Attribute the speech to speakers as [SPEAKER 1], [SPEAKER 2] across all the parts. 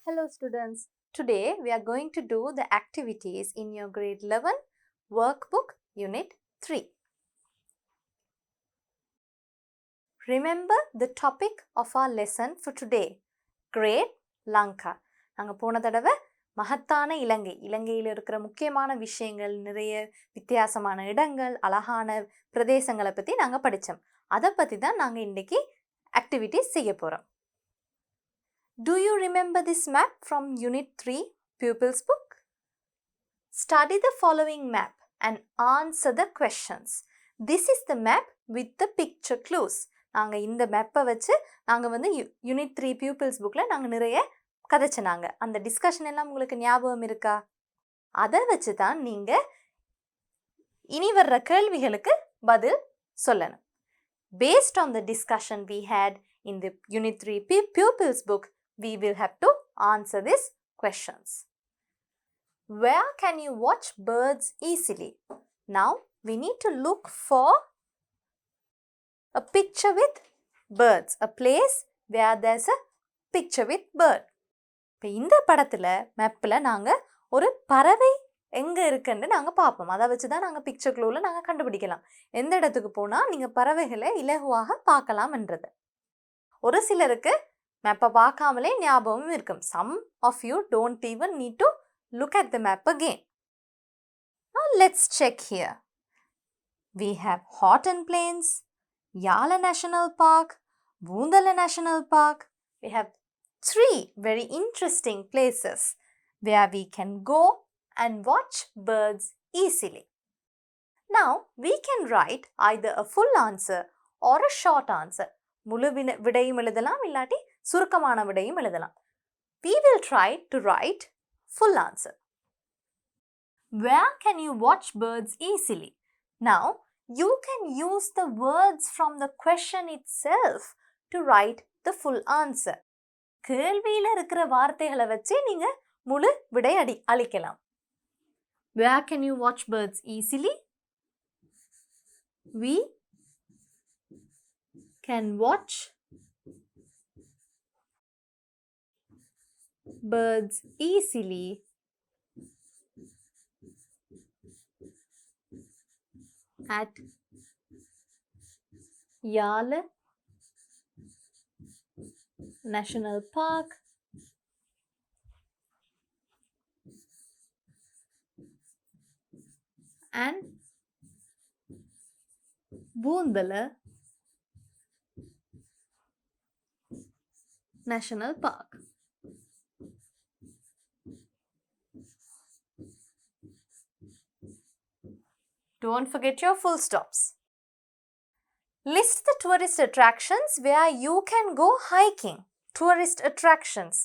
[SPEAKER 1] Hello students, today we are going to do the activities in your grade 11 workbook unit 3. Remember the topic of our lesson for today, Great Lanka. நாங்கள் போன தடவை மகத்தான இலங்கையில் இருக்கிற முக்கியமான விஷயங்கள், நிறைய வித்தியாசமான இடங்கள், அழகான பிரதேசங்களை பற்றி நாங்கள் படித்தோம். அதை பற்றி தான் நாங்கள் இன்றைக்கி ஆக்டிவிட்டிஸ் செய்ய போகிறோம். Do you remember this map from Unit 3 Pupils Book? Study the following map and answer the questions. This is the map with the picture clues. நாங்கள் இந்த மேப்பை வச்சு நாங்கள் வந்து யூனிட் 3 பியூப்பிள்ஸ் புக்கில் நாங்கள் நிறைய கதைச்சினாங்க. அந்த டிஸ்கஷன் எல்லாம் உங்களுக்கு ஞாபகம் இருக்கா? அதை வச்சு தான் நீங்கள் இனி வர்ற கேள்விகளுக்கு பதில் சொல்லணும். Based on the discussion we had in the Unit 3 Pupils book, we will have to answer these questions. Where can you watch birds easily? Now we need to look for a picture with birds, a place where there's a picture with bird. இப்போ இந்த படத்தில் மேப்பில் நாங்கள் ஒரு பறவை எங்கே இருக்குன்னு நாங்கள் பார்ப்போம். அதை வச்சு தான் நாங்கள் பிக்சர் க்ளூவில் நாங்கள் கண்டுபிடிக்கலாம் எந்த இடத்துக்கு போனால் நீங்கள் பறவைகளை இலகுவாக பார்க்கலாம்ன்றது. ஒரு சிலருக்கு மேப்பை பார்க்காமலே ஞாபகமும் இருக்கும். Some of you don't even need to look at the map again. Now let's check here. We have Houghton Plains, Yala National Park, Boondala National Park. We have 3 very interesting places where we can go and watch birds easily. Now we can write either a full answer or a short answer. முழு விடையும் எழுதலாம், இல்லாட்டி சுருக்கமான விடையும் எழுதலாம். We will try to write full answer. Where can you watch birds easily? Now you can use the words from the question itself to write the full answer. கேள்வியில் இருக்கிற வார்த்தைகளை வச்சு நீங்க முழு விடை அளிக்கலாம். Where can you watch birds easily? We can watch birds easily at Yala National Park and Boondala National Park. Don't forget your full stops. List the tourist attractions where you can go hiking. Tourist attractions,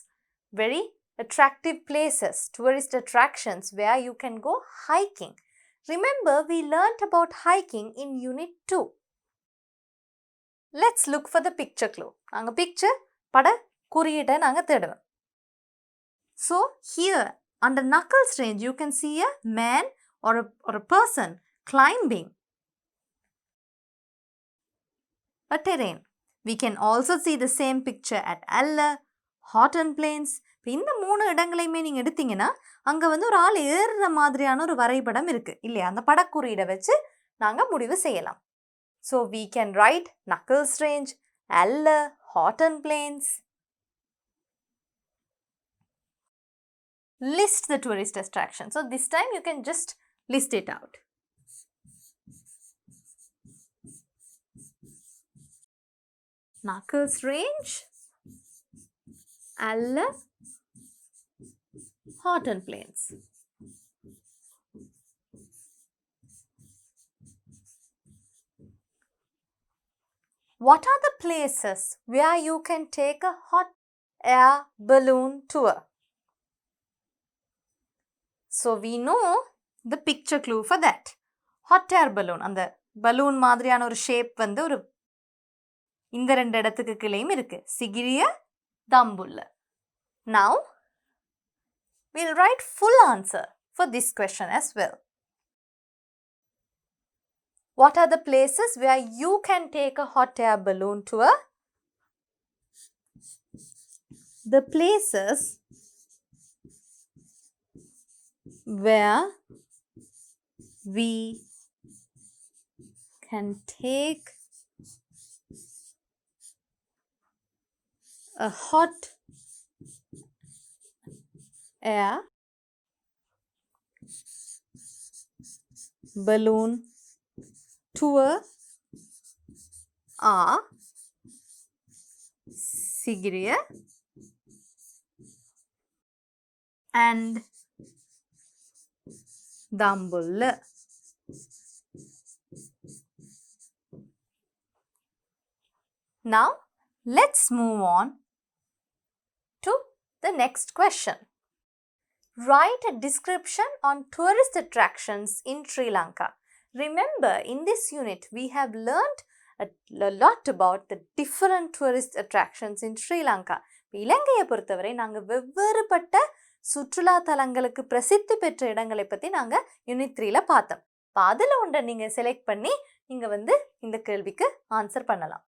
[SPEAKER 1] very attractive places. Tourist attractions where you can go hiking. Remember, we learnt about hiking in Unit 2. Let's look for the picture clue. நாங்க picture பட குறியீட்டை நாங்க தேடுவோம். So here under Knuckles range you can see a man or a person climbing a terrain. We can also see the same picture at Alla, Houghton Plains. இந்த 3 இடங்களையுமே நீங்கள் எடுத்தீங்கன்னா அங்கே வந்து ஒரு ஆள் ஏறுற மாதிரியான ஒரு வரைபடம் இருக்குது இல்லையா? அந்த படக்குறியீடை வச்சு நாங்கள் முடிவு செய்யலாம். So we can write Knuckles Range, Alla, Houghton Plains. List the tourist attractions. So this time you can just list it out. Knuckles Range, Alla, Houghton Plains. What are the places where you can take a hot air balloon tour? So we know the picture clue for that. Hot air balloon. அந்த balloon மாதிரியான ஒரு shape வந்து ஒரு இந்த 2 இடத்துக்கு கீழேயும் இருக்கு. Sigiriya Dambulla. Now we'll write full answer for this question as well. What are the places where you can take a hot air balloon tour? The places where we can take a hot air balloon tour are Sigiriya and Dambulla. Now let's move on to the next question. Write a description on tourist attractions in Sri Lanka. Remember, in this unit we have learned a lot about the different tourist attractions in Sri Lanka. இலங்கையை பொறுத்தவரை நாங்கள் வெவ்வேறுபட்ட சுற்றுலா தலங்களுக்கு பிரசித்தி பெற்ற இடங்களை பற்றி நாங்கள் யூனிட் 3ல பார்த்தோம். இப்போ அதில் ஒன்றை நீங்கள் செலக்ட் பண்ணி நீங்கள் இந்த கேள்விக்கு ஆன்சர் பண்ணலாம்.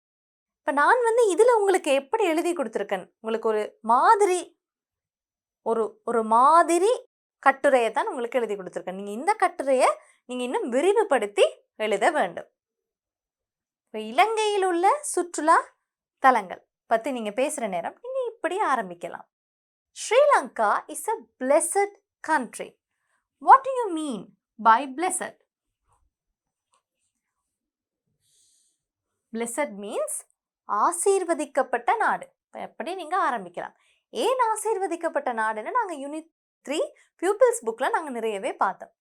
[SPEAKER 1] இப்போ நான் இதில் உங்களுக்கு எப்படி எழுதி கொடுத்துருக்கேன், உங்களுக்கு ஒரு மாதிரி கட்டுரையை தான் உங்களுக்கு எழுதி கொடுத்துருக்கேன். நீங்கள் இந்த கட்டுரையை நீங்கள் இன்னும் விரிவுபடுத்தி எழுத வேண்டும். இப்போ இலங்கையில் உள்ள சுற்றுலா தலங்கள் பற்றி நீங்கள் பேசுகிற நேரம் நீங்கள் இப்படி ஆரம்பிக்கலாம். Sri Lanka is a blessed country. What do you mean by blessed? Blessed means ஆசீர்வதிக்கப்பட்ட நாடு. எப்படி நீங்கள் ஆரம்பிக்கலாம். ஏன் ஆசீர்வதிக்கப்பட்ட நாடுன்னு நாங்கள் யூனிட் 3 pupils புக்கில் நாங்கள் நிறையவே பார்த்தோம்.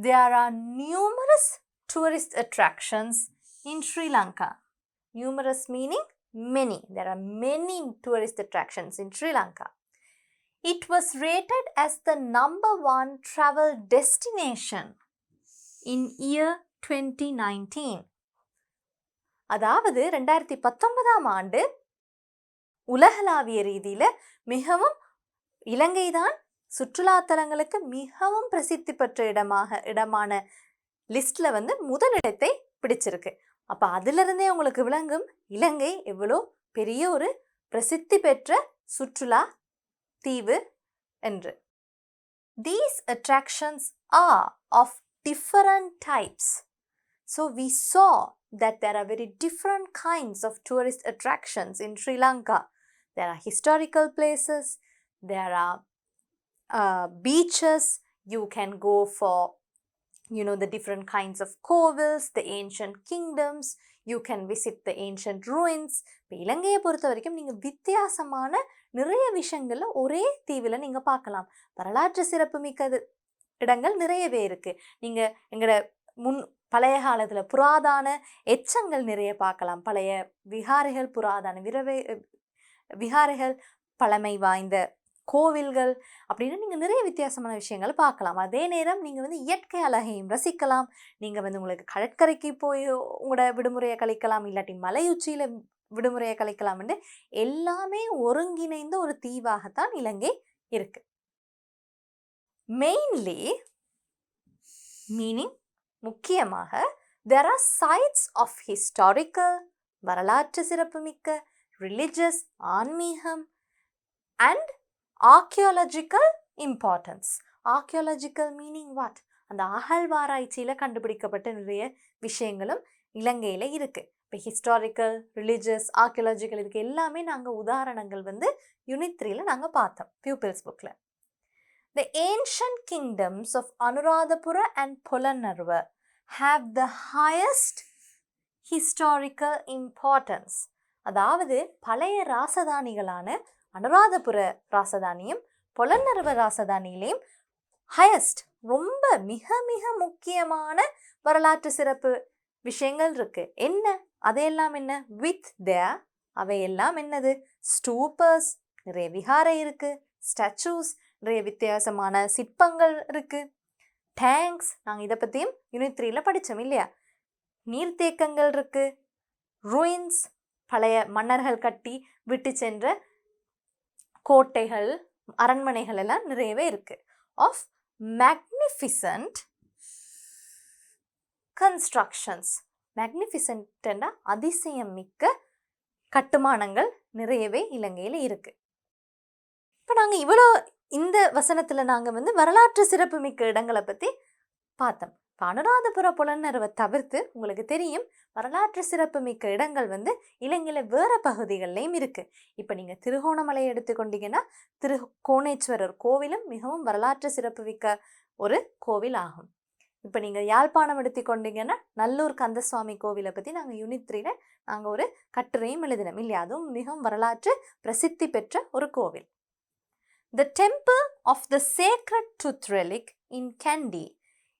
[SPEAKER 1] There are numerous tourist attractions in Sri Lanka. Numerous meaning many. There are many tourist attractions in Sri Lanka. It was rated as the #1 travel destination in year 2019. அதாவது 2019ஆம் ஆண்டு உலகளாவிய ரீதியில் மிகவும் இலங்கைதான் சுற்றுலாத்தலங்களுக்கு மிகவும் பிரசித்தி பெற்ற இடமான லிஸ்டில் முதலிடத்தை பிடிச்சிருக்கு. அப்போ அதிலிருந்தே உங்களுக்கு விளங்கும் இலங்கை எவ்வளோ பெரிய ஒரு பிரசித்தி பெற்ற சுற்றுலா தீவு என்று. These attractions are of different types. So we saw that there are very different kinds of tourist attractions in Sri Lanka. There are historical places, there are beaches, you can go for the different kinds of kovils, the ancient kingdoms, you can visit the ancient ruins. இப்போ இலங்கையை பொறுத்த வரைக்கும் நீங்கள் வித்தியாசமான நிறைய விஷயங்களில் ஒரே தீவில் நீங்கள் பார்க்கலாம். வரலாற்று சிறப்புமிக்க இடங்கள் நிறையவே இருக்குது. நீங்கள் எங்களோட பழைய காலத்தில் புராதான எச்சங்கள் நிறைய பார்க்கலாம். பழைய விகாரைகள், புராதான விகாரைகள், பழமை வாய்ந்த கோவில்கள் அப்படின்னு நீங்கள் நிறைய வித்தியாசமான விஷயங்கள் பார்க்கலாம். அதே நேரம் நீங்கள் இயற்கை அழகையும் ரசிக்கலாம். நீங்கள் உங்களுக்கு கடற்கரைக்கு போய் உங்களோட விடுமுறையை கழிக்கலாம், இல்லாட்டி மலையுச்சியில் விடுமுறையை கழிக்கலாம் என்று எல்லாமே ஒருங்கிணைந்த ஒரு தீவாகத்தான் இலங்கை இருக்கு. மெயின்லி மீனிங் முக்கியமாக there are sites of historical வரலாற்று சிறப்புமிக்க, religious ஆன்மீகம் and archaeological importance. Archaeological meaning what? அந்த அகழ்வாராய்ச்சியில் கண்டுபிடிக்கப்பட்ட நிறைய விஷயங்களும் இலங்கையில் இருக்கு. இப்போ ஹிஸ்டாரிக்கல், ரிலிஜியஸ், ஆர்கியாலஜிக்கல் இதுக்கு எல்லாமே நாங்கள் உதாரணங்கள் யூனிட் 3ல நாங்கள் பார்த்தோம் பியூப்பிள்ஸ் புக்கில். The ancient kingdoms of Anuradhapura and Polannarva have the highest historical importance. அதாவது பழைய ராசதானிகளான அனுராதபுர ராசதானியும் பொலன்னர்வ ராசதானியிலையும் ஹையஸ்ட் ரொம்ப மிக மிக முக்கியமான வரலாற்று சிறப்பு விஷயங்கள் இருக்கு. என்ன அதையெல்லாம் என்ன? வித் தேர் அவையெல்லாம் என்னது? ஸ்டூப்பர்ஸ், நிறைய விகாரை இருக்கு, ஸ்டாச்சூஸ், நிறைய வித்தியாசமான சிற்பங்கள் இருக்கு, டேங்க்ஸ், நாங்கள் இதை பற்றியும் யூனிட் 3ல படித்தோம் இல்லையா, நீர்த்தேக்கங்கள் இருக்கு, ரூயின்ஸ், பழைய மன்னர்கள் கட்டி விட்டு சென்ற கோட்டைகள், அரண்மனைகள் எல்லாம் நிறையவே இருக்கு. ஆஃப் மேக்னிஃபிசன்ட் கன்ஸ்ட்ரக்ஷன்ஸ், மேக்னிஃபிசன்ட்னா அதிசயம் மிக்க கட்டுமானங்கள் நிறையவே இலங்கையில் இருக்கு. இப்போ நாங்கள் இவ்வளோ இந்த வசனத்துல நாங்க வந்து வரலாற்று சிறப்புமிக்க இடங்களை பத்தி பார்த்தோம். அனுராதபுர புலனறுவை தவிர்த்து உங்களுக்கு தெரியும் வரலாற்று சிறப்புமிக்க இடங்கள் வந்து இலங்கையில வேற பகுதிகளிலையும் இருக்கு. இப்ப நீங்க திருகோணமலையை எடுத்துக்கொண்டீங்கன்னா திருக்கோணேஸ்வரர் கோவிலும் மிகவும் வரலாற்று சிறப்புமிக்க ஒரு கோவில் ஆகும். இப்போ நீங்கள் யாழ்ப்பாணம் எடுத்துக்கொண்டீங்கன்னா நல்லூர் கந்தசுவாமி கோவிலை பற்றி நாங்கள் யூனிட் 3ல நாங்கள் ஒரு கட்டுரையும் எழுதினோம் இல்லையா? அதுவும் மிகவும் வரலாற்று பிரசித்தி பெற்ற ஒரு கோவில். The temple of the sacred tooth relic in Kandy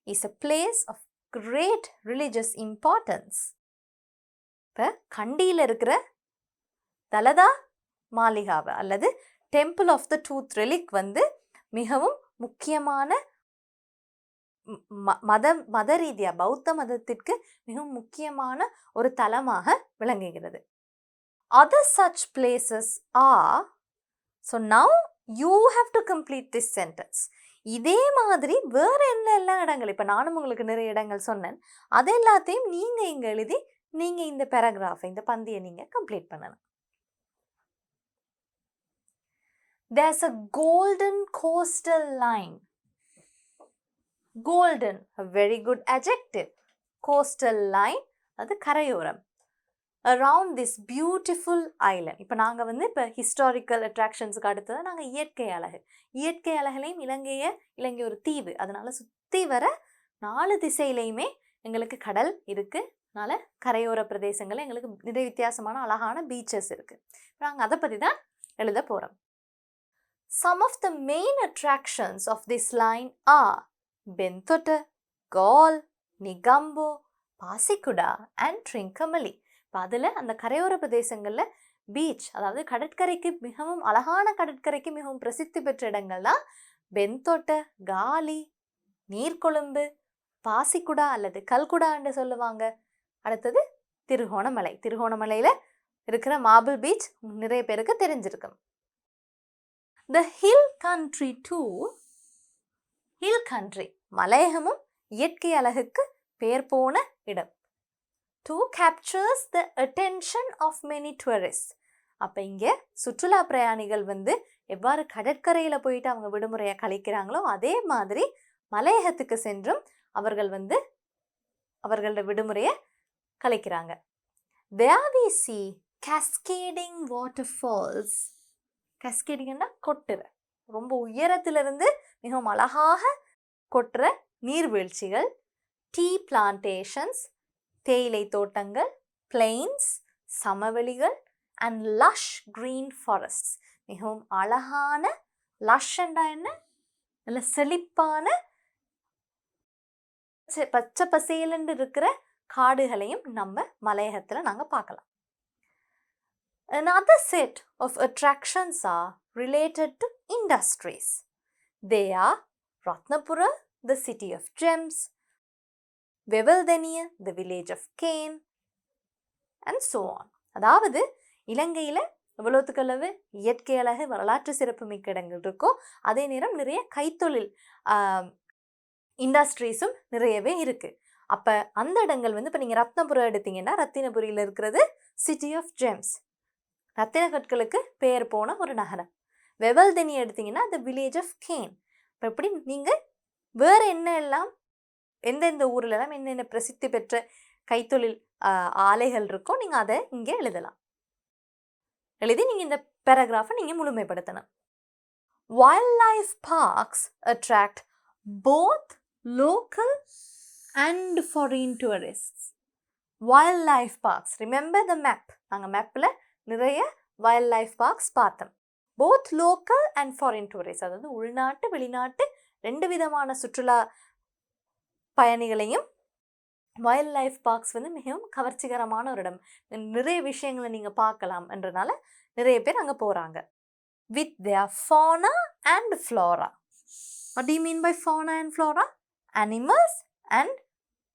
[SPEAKER 1] is a place of great religious importance. இப்போ கண்டியில் இருக்கிற தலதா மாளிகாவை அல்லது temple of the tooth relic வந்து மிகவும் முக்கியமான மத ரீதியா பௌத்த மதத்திற்கு மிகவும் முக்கியமான ஒரு தலமாக விளங்குகிறது. Other such places are, so now you have to complete this sentence. இதே மாதிரி வேற என்ன இடங்கள், இப்ப நானும் உங்களுக்கு நிறைய இடங்கள் சொன்னேன், அது எல்லாத்தையும் நீங்க இங்க எழுதி நீங்க இந்த பேராகிராஃபை இந்த பந்தியை நீங்க கம்ப்ளீட் பண்ணணும். There's a golden coastal line. Golden, a very good adjective. Coastal line, அது கரையோரம். Around this beautiful island. இப்போ நாங்கள் வந்து இப்போ ஹிஸ்டாரிக்கல் அட்ராக்ஷன்ஸுக்கு அடுத்தது நாங்கள் இயற்கை அழகுலையும் இலங்கை ஒரு தீவு, அதனால சுற்றி வர 4 திசையிலையுமே எங்களுக்கு கடல் இருக்கு. அதனால கரையோர பிரதேசங்களில் எங்களுக்கு நிறைய வித்தியாசமான அழகான பீச்சஸ் இருக்கு. நாங்கள் அதை பற்றி தான் எழுத போகிறோம். Some of the main attractions of this line are Bentota, Galle, Negombo, Pasikuda and Trincomalee. இப்போ அதில் அந்த கரையோர பிரதேசங்களில் பீச், அதாவது கடற்கரைக்கு மிகவும் அழகான கடற்கரைக்கு மிகவும் பிரசித்தி பெற்ற இடங்கள் தான் பென்தொட்ட, காலி, நீர்கொழும்பு, பாசிக்குடா அல்லது கல்குடான்னு சொல்லுவாங்க. அடுத்தது திருகோணமலை. திருகோணமலையில் இருக்கிற மார்பிள் பீச் நிறைய பேருக்கு தெரிஞ்சிருக்கும். The hill country too, hill country மலையகமும் இயற்கை அழகுக்கு பேர் போன இடம். To captures the attention of many tourists. அப்போ இங்கே சுற்றுலா பிரயாணிகள் வந்து எவ்வாறு கடற்கரையில் போயிட்டு அவங்க விடுமுறையை கழிக்கிறாங்களோ அதே மாதிரி மலையகத்துக்கு சென்றும் அவர்கள் வந்து அவர்களோட விடுமுறையை கழிக்கிறாங்க. There we see cascading waterfalls. cascadingனா கொட்டுற, ரொம்ப உயரத்திலிருந்து மிகவும் அழகாக கொட்டுற நீர்வீழ்ச்சிகள். டீ பிளான்டேஷன்ஸ், தேயிலை தோட்டங்கள். பிளெயின்ஸ், சமவெளிகள். அண்ட் லஷ் கிரீன் ஃபாரஸ்ட், மிகவும் அழகான, லஷ்ண்டா என்ன, நல்ல செழிப்பான பச்சை பசேலண்டு இருக்கிற காடுகளையும் நம்ம மலையகத்தில் நாங்கள் பார்க்கலாம். Another set of attractions are related to industries. They are Ratnapura, the city of gems, Veveldeniya, the village of cane, and so on. அதாவது இலங்கையில் எவ்வளோத்துக்களவு இயற்கை அழகு வரலாற்று சிறப்புமிக்க இடங்கள் இருக்கோ அதே நேரம் நிறைய கைத்தொழில் இண்டஸ்ட்ரீஸும் நிறையவே இருக்குது. அப்போ அந்த இடங்கள் வந்து இப்போ நீங்கள் ரத்னபுரம் எடுத்தீங்கன்னா ரத்தினபுரியில் இருக்கிறது சிட்டி ஆஃப் ஜெம்ஸ், ரத்தின கற்களுக்கு பெயர் போன ஒரு நகரம். வெவல்தெனி எடுத்தீங்கன்னா the வில்லேஜ் ஆஃப் கேன். இப்போ எப்படி நீங்கள் வேறு என்ன எல்லாம் எந்தெந்த ஊர்லலாம் என்னென்ன பிரசித்தி பெற்ற கைத்தொழில் ஆலைகள் இருக்கோ நீங்கள் அதை இங்கே எழுதலாம். எழுதி நீங்கள் இந்த பேராகிராஃபை நீங்கள் முழுமைப்படுத்தணும். Wildlife parks attract both local and foreign tourists. Wildlife parks, remember the map. நாங்கள் மேப்பில் நிறைய வைல்ட் லைஃப் பார்க்ஸ் பார்த்தோம். Both local and foreign tourist, அதாவது உள்நாட்டு வெளிநாட்டு 2 விதமான சுற்றுலா பயணிகளையும் வைல்ட் லைஃப் பார்க்ஸ் வந்து மிகவும் கவர்ச்சிகரமான ஒரு இடம். நிறைய விஷயங்களை நீங்கள் பார்க்கலாம் என்றனால நிறைய பேர் அங்கே போகிறாங்க. With their fauna and flora. What do you mean by fauna and flora? Animals and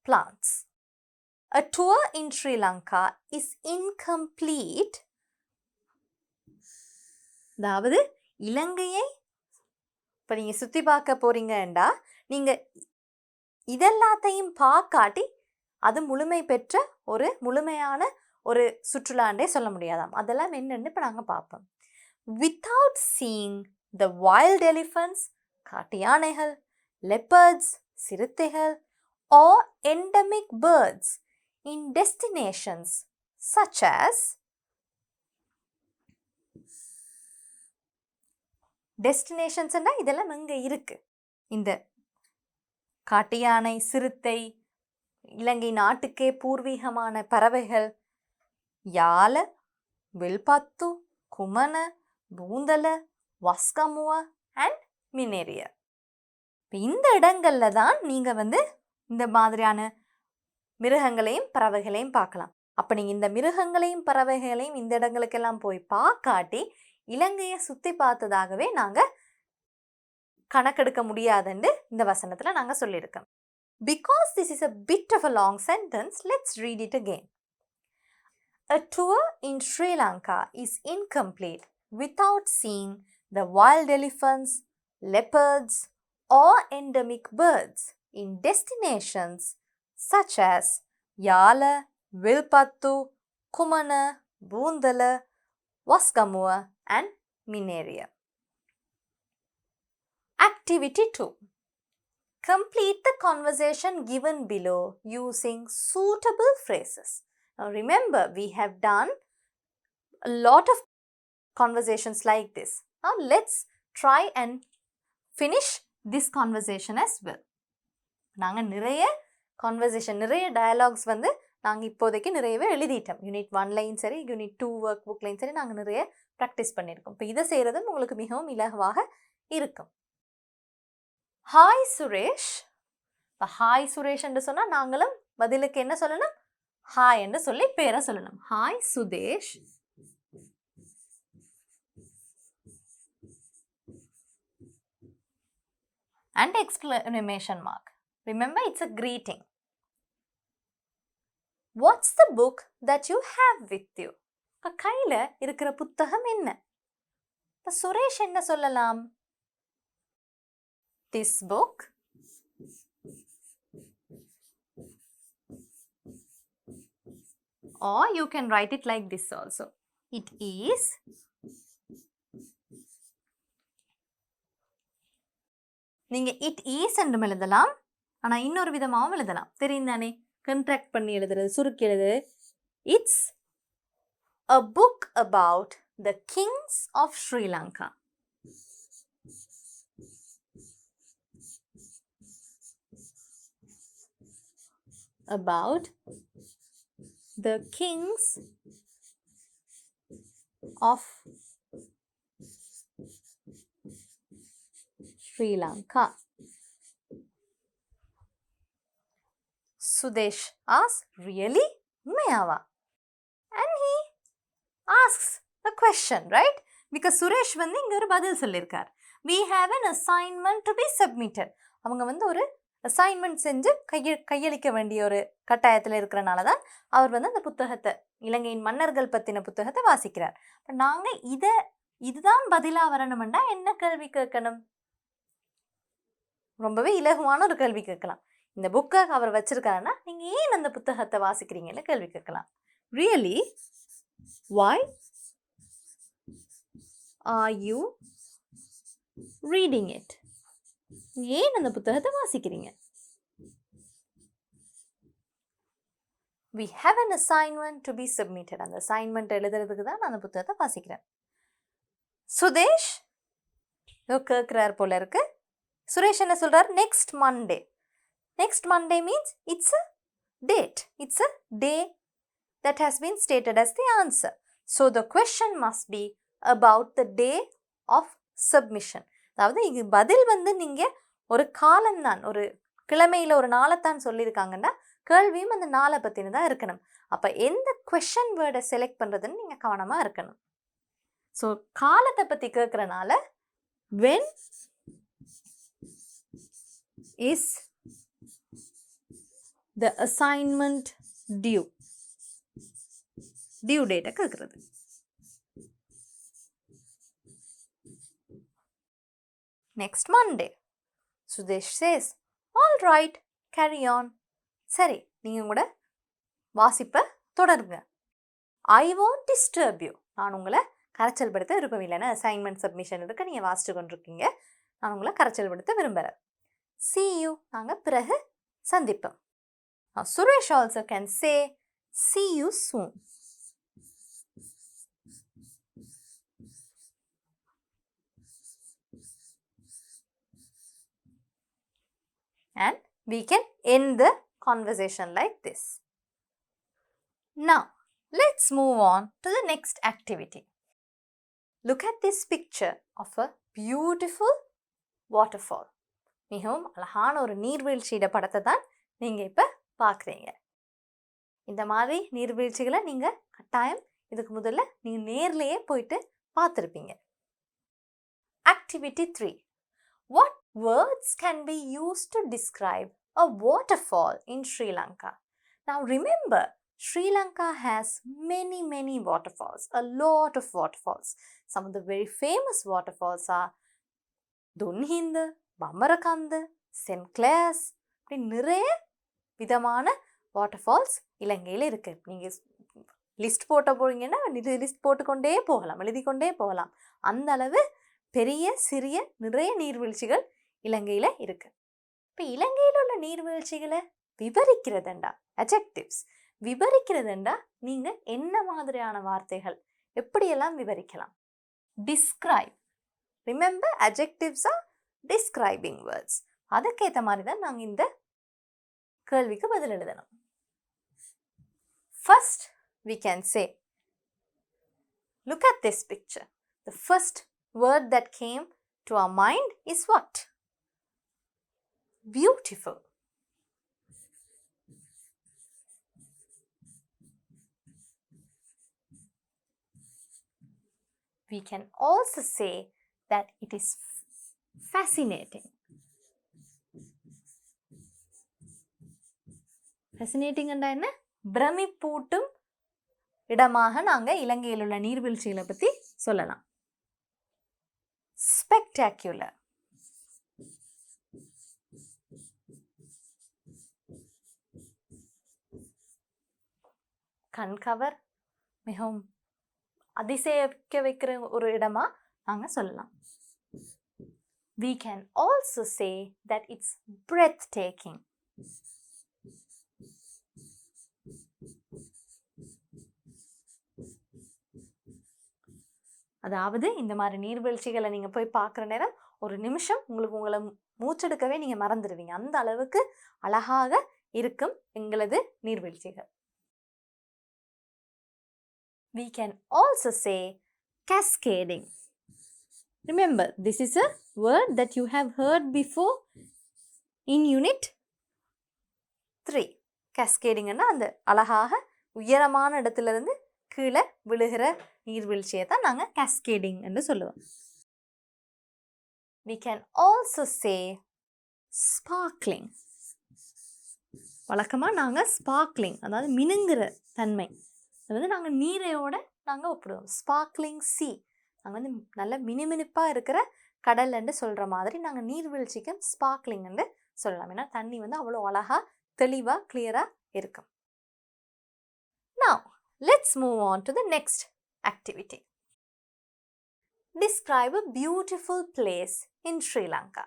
[SPEAKER 1] plants. A tour in Sri Lanka is incomplete. அதாவது இலங்கையை இப்போ நீங்கள் சுற்றி பார்க்க போகிறீங்கண்டா நீங்கள் இதெல்லாத்தையும் பார்க்காட்டி அது முழுமை பெற்ற ஒரு முழுமையான ஒரு சுற்றுலாண்டே சொல்ல முடியாதாம். அதெல்லாம் என்னென்னு இப்போ நாங்கள் பார்ப்போம். Without seeing the wild elephants, காட்டு யானைகள், leopards, Chiruthaigal, or endemic birds in destinations such as destinations ன்னா இதெல்லாம் எங்க இருக்கு? இந்த காட்டு யானை, சிறுத்தை, இலங்கை நாட்டுக்கே பூர்வீகமான பறவைகள், யால, வில்பத்து, குமண, பூந்தல, வஸ்கமுவ அண்ட் மினேரிய. இந்த இடங்கள்ல தான் நீங்க இந்த மாதிரியான மிருகங்களையும் பறவைகளையும் பார்க்கலாம். அப்ப நீங்க இந்த மிருகங்களையும் பறவைகளையும் இந்த இடங்களுக்கெல்லாம் போய் பார்க்காட்டி இலங்கையை சுத்தி பார்த்ததாகவே நாங்க கணக்கெடுக்க முடியாதுன்னு இந்த வசனத்துல நாங்க சொல்லியிருக்கோம். Because this is a bit of a long sentence, let's read it again. A tour in Sri Lanka is incomplete without seeing the wild elephants, leopards, or endemic birds in destinations such as Yala, Vilpattu, Kumana, Boondala, Waskamua, and Mineria. Activity 2. Complete the conversation given below using suitable phrases. Now remember, we have done a lot of conversations like this. Now let's try and finish this conversation as well. நாங்க நிறைய conversation, நிறைய dialogues நாங்க இப்போதைக்கு நிறையவே எழுதிட்டோம். Unit 1லையும் சரி, unit 2 work புக்லையும் சரி நாங்க நிறைய ப்ராக்டிஸ் பண்ணியிருக்கோம். இப்போ இதை செய்யறதும் உங்களுக்கு மிகவும் இலகுவாக இருக்கும். ஹாய் சுரேஷ். இப்போ ஹாய் சுரேஷ் என்று சொன்னா நாங்களும் பதிலுக்கு என்ன சொல்லணும்? ஹாய் என்று சொல்லி பேரை சொல்லணும். Hi Sudesh. And exclamation mark. Remember, it's a greeting. What's the book that you have with you? கையில இருக்கிற புத்தகம் என்ன? இப்ப சுரேஷ் என்ன சொல்லலாம்? This book or you can write it like this also. It is நீங்க it is என்றும் எழுதலாம். ஆனா இன்னொரு விதமாகவும் எழுதலாம். தெரியும் தானே? கண்ட்ராக்ட் பண்ணி எழுதுறது, சுருக்கி எழுதுறது. It's a book about the kings of Sri Lanka. About the kings of Sri Lanka. Sudesh asks, really? உண்மையாவா? And he asks a question, right? Because Suresh இங்க ஒரு பதில் சொல்லியிருக்கார். We have an assignment to be submitted. அவங்க ஒரு assignment செஞ்சு கையளிக்க வேண்டிய ஒரு கட்டாயத்தில் இருக்கிறனால தான் அவர் அந்த புத்தகத்தை, இலங்கையின் மன்னர்கள் பற்றின புத்தகத்தை வாசிக்கிறார். நாங்கள் இதுதான் பதிலாக வரணும்னா என்ன கேள்வி கேட்கணும்? ரொம்பவே இலகுவான ஒரு கேள்வி கேட்கலாம். இந்த புக்கை அவர் வச்சிருக்காருன்னா நீங்கள் ஏன் அந்த புத்தகத்தை வாசிக்கிறீங்கன்னு கேள்வி கேட்கலாம். Really? Why are you reading it? ஏன் அந்த புத்தகத்தை வாசிக்கிறீங்க? We have an assignment to be submitted. அந்த assignment எழுதுறதுக்கு தான் நான் அந்த புத்தகத்தை வாசிக்கிறேன். சுதேஷ் கேட்கிறார் போல இருக்கு. சுரேஷ் என்ன சொல்றார்? next Monday. Next Monday means it's a date. It's a day that has been stated as the answer. So the question must be about the day of submission. அதாவது இது பதில் நீங்க ஒரு காலம்தான், ஒரு கிழமையில் ஒரு நாளைத்தான் சொல்லியிருக்காங்கன்னா கேள்வியும் அந்த நாளை பற்றினதான் இருக்கணும். அப்போ எந்த கொஷன் வேர்டை செலக்ட் பண்ணுறதுன்னு நீங்கள் கவனமாக இருக்கணும். ஸோ காலத்தை பற்றி கேட்குறனால when is the assignment due? Due டேட்டை கேட்குறது. Next Monday. Sudesh says, all right, carry on. சரி, நீங்கள் கூட வாசிப்பை தொடருங்க. I won't disturb you. நான் உங்களை கரைச்சல் படுத்த விருப்பம் இல்லைன்னா அசைன்மெண்ட் சப்மிஷன் இருக்க நீங்கள் வாசித்து கொண்டிருக்கீங்க. நான் உங்களை கரைச்சல் படுத்த விரும்புகிறேன். see you நாங்கள் பிறகு சந்திப்போம். Suresh also can say see you soon. And we can end the conversation like this. Now, let's move on to the next activity. Look at this picture of a beautiful waterfall. மிகவும் அழகான ஒரு நீர்வீழ்ச்சியோட படத்தை தான் நீங்கள் இப்போ பார்க்குறீங்க. இந்த மாதிரி நீர்வீழ்ச்சிகளை நீங்கள் கட்டாயம் இதுக்கு முதல்ல நீங்கள் நேர்லேயே போயிட்டு பார்த்துருப்பீங்க. Activity 3. What words can be used to describe a waterfall in Sri Lanka? Now remember, Sri Lanka has many waterfalls, a lot of waterfalls. Some of the very famous waterfalls are Dunhind, Bamarakand, St. Clair's. இப்படி நிறைய விதமான waterfalls இலங்கையில் இருக்குது. நீங்கள் list போட்ட போகிறீங்கன்னா list போட்டுக்கொண்டே போகலாம், எழுதி கொண்டே போகலாம். அந்த அளவு பெரிய சிறிய நிறைய நீர்வீழ்ச்சிகள் இலங்கையில் இருக்குது. இப்போ இலங்கையில் உள்ள நீர்வீழ்ச்சிகளை விவரிக்கிறதுண்டா, அட்ஜெக்டிவ்ஸ் விவரிக்கிறதுண்டா நீங்கள் என்ன மாதிரியான வார்த்தைகள் எப்படியெல்லாம் விவரிக்கலாம்? Describe. Remember, adjectives are describing words. அதுக்கேற்ற மாதிரி தான் நாங்கள் இந்த கேள்விக்கு பதில் எழுதணும். First, we can say, look at this picture. The first word that came to our mind is what? Beautiful. We can also say that it is fascinating. Fascinating and என்ன? பிரமிப்பூட்டும் இடமாக நாங்கள் இலங்கையில் உள்ள நீர்வீழ்ச்சிகளை பற்றி சொல்லலாம். Spectacular. கண்கவர், மிகவும் அதிசயிக்க வைக்கிற ஒரு இடமா நாங்கள் சொல்லலாம். We can also say that it's breathtaking. அதாவது இந்த மாதிரி நீர்வீழ்ச்சிகளை நீங்கள் போய் பார்க்குற நேரம் ஒரு நிமிஷம் உங்களை மூச்செடுக்கவே நீங்கள் மறந்துடுவீங்க. அந்த அளவுக்கு அழகாக இருக்கும் எங்களது நீர்வீழ்ச்சிகள். We can also say cascading. Remember, this is a word that you have heard before in Unit 3. Cascading ன்னா அந்த அழகாக உயரமான இடத்துலேருந்து கீழே விழுகிற நீர்வீழ்ச்சியை தான் நாங்கள் cascading என்று சொல்லுவோம். We can also say sparkling. வழக்கமாக நாங்கள் sparkling, அதாவது மினுங்குற தன்மை, அது நாங்கள் நீரையோட நாங்கள் ஒப்பிடுவோம். ஸ்பார்க்லிங் சி, நாங்கள் நல்ல மினுமினுப்பாக இருக்கிற கடல் என்று சொல்கிற மாதிரி நாங்கள் நீர்வீழ்ச்சிக்கு ஸ்பார்க்லிங் என்று சொல்லலாம். ஏன்னா தண்ணி அவ்வளோ அழகாக தெளிவாக கிளியராக இருக்கும். Now, let's move on to the next activity. Describe a beautiful place in Sri Lanka.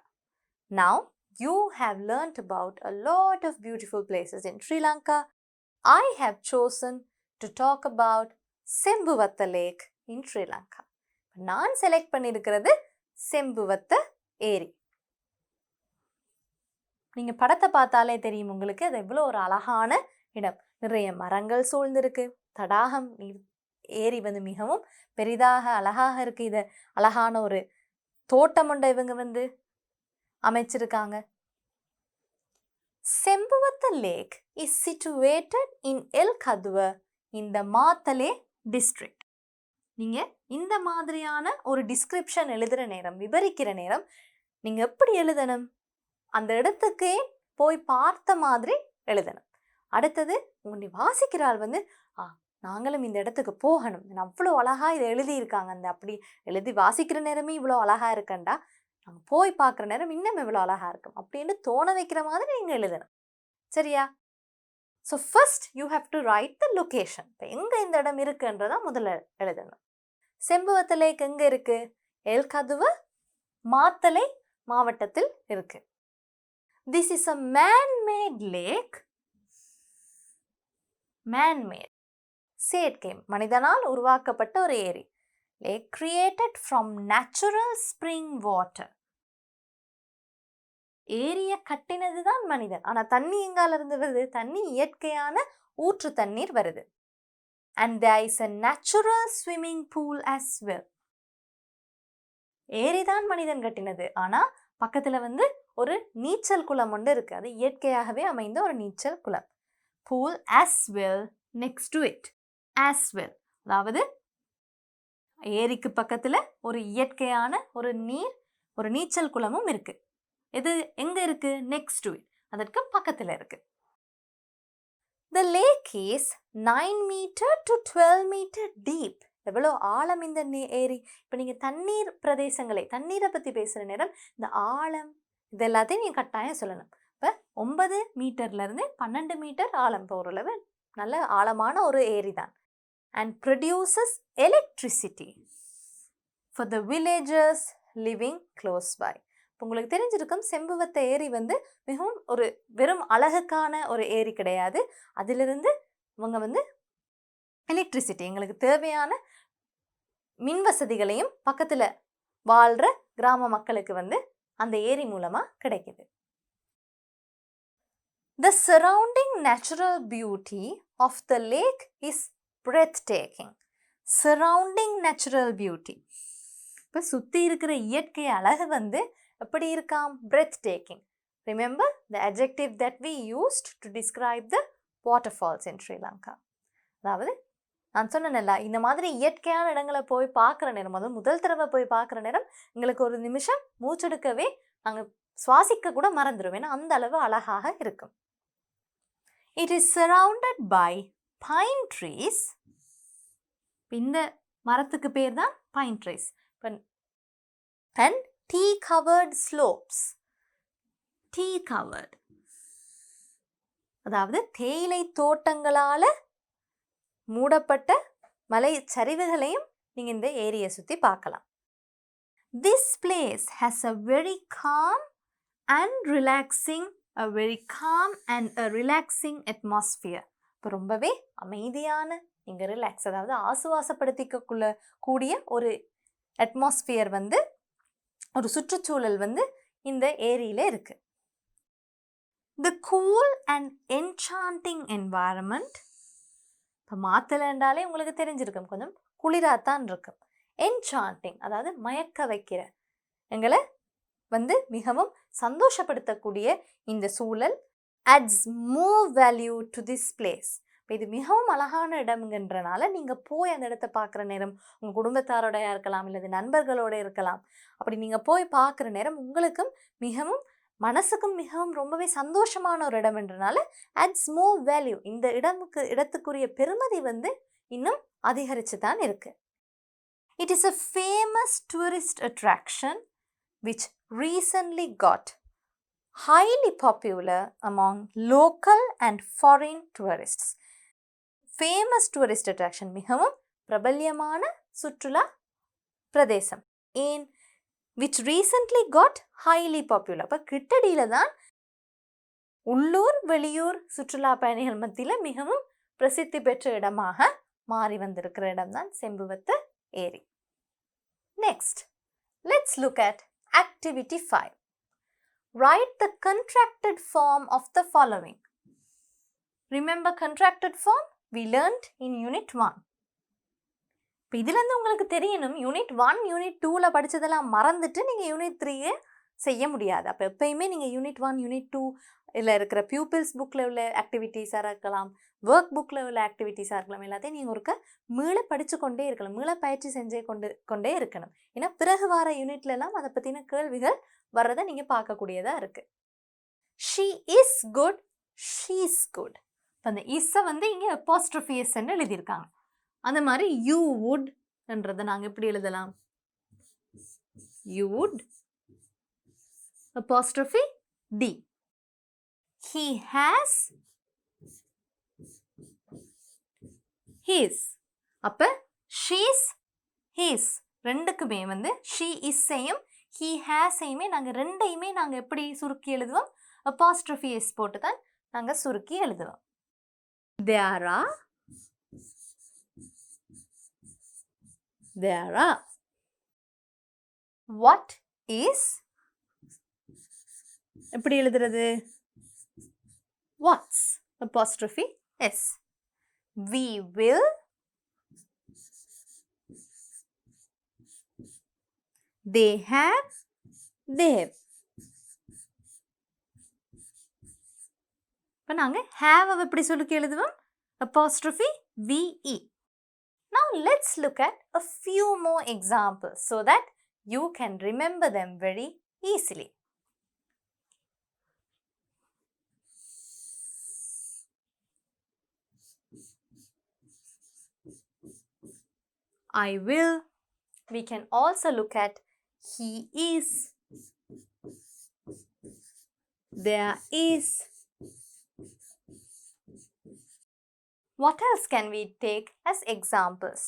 [SPEAKER 1] Now, you have learnt about a lot of beautiful places in Sri Lanka. I have chosen to talk about Sembuwatta lake in Sri Lanka. நான் select பண்ணியிருக்கிறது செம்புவத்த ஏரி. நீங்கள் படத்தை பார்த்தாலே தெரியும் உங்களுக்கு அது எவ்வளோ ஒரு அழகான இடம். நிறைய மரங்கள் சூழ்ந்திருக்கு, தடாகம், நீர் ஏரி மிகவும் பெரிதாக அழகாக இருக்குது. இது அழகான ஒரு தோட்டம் உண்டை இவங்க அமைச்சிருக்காங்க. செம்புவத்த lakh is situated in El Kadua in the மாத்தலே district. நீங்கள் இந்த மாதிரியான ஒரு டிஸ்கிரிப்ஷன் எழுதுகிற நேரம், விவரிக்கிற நேரம் நீங்கள் எப்படி எழுதணும்? அந்த இடத்துக்கே போய் பார்த்த மாதிரி எழுதணும். அடுத்தது உங்களுடைய வாசிக்கிற ஆள் நாங்களும் இந்த இடத்துக்கு போகணும், அவ்வளோ அழகாக இதை எழுதியிருக்காங்க, அந்த அப்படி எழுதி வாசிக்கிற நேரமே இவ்வளோ அழகாக இருக்கண்டா, நாங்கள் போய் பார்க்குற நேரம் இன்னும் எவ்வளோ அழகாக இருக்கும் அப்படின்னு தோண வைக்கிற மாதிரி நீங்கள் எழுதணும். சரியா? So first you have to right the location. இப்போ எங்கே இந்த இடம் இருக்குன்றதான் முதல்ல எழுதணும். செம்புவத்த லேக் எங்க இருக்கு? எல்கதுவ மாத்தளை மாவட்டத்தில் இருக்கு. This is a man-made lake. Man-made. செயற்கை மனிதனால் உருவாக்கப்பட்ட ஒரு ஏரி. Lake created from natural spring water. ஏரிய கட்டினது தான் மனிதன். ஆனா தண்ணி எங்கால இருந்து வருது? தண்ணி இயற்கையான ஊற்று தண்ணீர் வருது. And there is a natural swimming pool as well. ஏரி தான் மனிதன் கட்டினது. ஆனா பக்கத்துல ஒரு நீச்சல் குளம் ஒன்று இருக்கு. அது இயற்கையாகவே அமைந்த ஒரு நீச்சல் குளம். Pool as well next to it. As well. அதாவது ஏரிக்கு பக்கத்துல ஒரு இயற்கையான ஒரு நீச்சல் குளமும் இருக்கு. இது எங்க இருக்கு? Next to it. அதற்கு பக்கத்துல இருக்கு. The lake is 9 meter to 12 meter deep. எவ்வளோ ஆழம் இந்த ஏரி. இப்போ நீங்கள் தண்ணீரை பற்றி பேசுகிற நேரம் இந்த ஆழம் இது எல்லாத்தையும் நீங்கள் கட்டாயம் சொல்லணும். இப்போ 9 மீட்டர்லேருந்து 12 மீட்டர் ஆழம் போகிற அளவு நல்ல ஆழமான ஒரு ஏரி தான். And produces electricity for the villagers living close by. இப்போ உங்களுக்கு தெரிஞ்சிருக்கும் செம்புவத்த ஏரி மிகவும் ஒரு வெறும் அழகுக்கான ஒரு ஏரி கிடையாது. அதிலிருந்து இவங்க எலக்ட்ரிசிட்டி எங்களுக்கு தேவையான மின் வசதிகளையும் பக்கத்தில் வாழ்கிற கிராம மக்களுக்கு அந்த ஏரி மூலமாக கிடைக்குது. The surrounding natural beauty of the lake is breathtaking. Surrounding natural beauty. இப்போ சுற்றி இருக்கிற இயற்கை அழகு எப்படி இருக்காம்? breathtaking. Remember the adjective that we used to describe the waterfalls in Sri Lanka. அதாவது நான் சொன்னேன்ல, இந்த மாதிரி இயற்கையான இடங்களை போய் பார்க்குற நேரம், முதல் தடவை போய் பார்க்குற நேரம் எங்களுக்கு ஒரு நிமிஷம் மூச்செடுக்கவே நாங்கள் சுவாசிக்க கூட மறந்துடும். ஏன்னா அந்த அளவு அழகாக இருக்கும். It is surrounded by pine trees. இந்த மரத்துக்கு பேர் தான் pine trees. And tea-covered slopes. Tea-covered. அதாவது தேயிலை தோட்டங்களால மூடப்பட்ட மலை சரிவுகளையும் நீங்க இந்த ஏரியை சுத்தி பார்க்கலாம். This place has a very calm and relaxing atmosphere. இப்போ ரொம்பவே அமைதியான இங்க ரிலாக்ஸ், அதாவது ஆசுவாசப்படுத்திக்க கூடிய ஒரு அட்மாஸ்பியர் ஒரு சுற்றுச்சூழல் இந்த ஏரியில இருக்கு. The cool and enchanting environment. இப்போ மாத்தலைன்றாலே உங்களுக்கு தெரிஞ்சிருக்கும், கொஞ்சம் குளிராத்தான் இருக்கும். என்சாண்டிங் அதாவது மயக்க வைக்கிற, எங்களை மிகவும் சந்தோஷப்படுத்தக்கூடிய இந்த சூழல் adds more value to this place. இப்போ இது மிகவும் அழகான இடம்ங்கன்றனால நீங்கள் போய் அந்த இடத்த பார்க்குற நேரம் உங்கள் குடும்பத்தாரோடையா இருக்கலாம், இல்லது நண்பர்களோட இருக்கலாம். அப்படி நீங்கள் போய் பார்க்குற நேரம் உங்களுக்கும் மனசுக்கும் மிகவும் ரொம்பவே சந்தோஷமான ஒரு இடம் என்றனால adds more value. இந்த இடத்துக்குரிய பெருமதி இன்னும் அதிகரிச்சு தான் இருக்கு. It is a famous tourist attraction which recently got highly popular among local and foreign tourists. Famous tourist attraction, மிகவும் பிரபல்யமான சுற்றுலா பிரதேசம். which recently got highly popular. அப்போ கிட்டடியில தான் உள்ளூர் வெளியூர் சுற்றுலா பயணிகள் மத்தியில் மிகவும் பிரசித்தி பெற்ற இடமாக மாறி வந்திருக்கிற இடம் தான் செம்புவத்த ஏரி. Next, let's look at activity 5. Write the contracted form of the following. Remember contracted form? We learned in Unit 1. இப்போ இதுலேருந்து உங்களுக்கு தெரியணும், யூனிட் 1 யூனிட் 2ல் படித்ததெல்லாம் மறந்துட்டு நீங்கள் யூனிட் 3 செய்ய முடியாது. அப்போ எப்பயுமே நீங்கள் யூனிட் 1 யூனிட் 2 இதில் இருக்கிற பியூப்பிள்ஸ் புக்கில் உள்ள ஆக்டிவிட்டீஸாக இருக்கலாம், ஒர்க் புக்கில் உள்ள ஆக்டிவிட்டீஸாக இருக்கலாம், எல்லாத்தையும் நீங்கள் ஒருக்க மீள படித்து கொண்டே இருக்கலாம், மீள பயிற்சி செஞ்சே கொண்டே இருக்கணும். ஏன்னா பிறகு வார யூனிட்லலாம் அதை பற்றின கேள்விகள் வர்றதை நீங்கள் பார்க்கக்கூடியதாக இருக்குது. She is good, she is good. இப்போ அந்த இஸ்ஸை இங்கே அப்போஸ்ட்ரோஃபி எஸ்ன்னு எழுதியிருக்காங்க. அந்த மாதிரி யூ வுட் என்றதை நாங்கள் எப்படி எழுதலாம்? You would apostrophe D. He has his. அப்ப she's his ரெண்டுக்குமே வந்து she is ஐயும் he has ஐயுமே நாங்கள் ரெண்டையுமே நாங்கள் எப்படி சுருக்கி எழுதுவோம்? apostrophe s போட்டு தான் நாங்கள் சுருக்கி எழுதுவோம். There are. What is எப்படி எழுதுறது? What's apostrophe s. We will. They have. They have. இப்போ நாங்கள் have எப்படி சுருக்கி எழுதுவோம்? apostrophe ve. Now let's look at a few more examples so that you can remember them very easily. I will. We can also look at he is. There is. What else can we take as examples?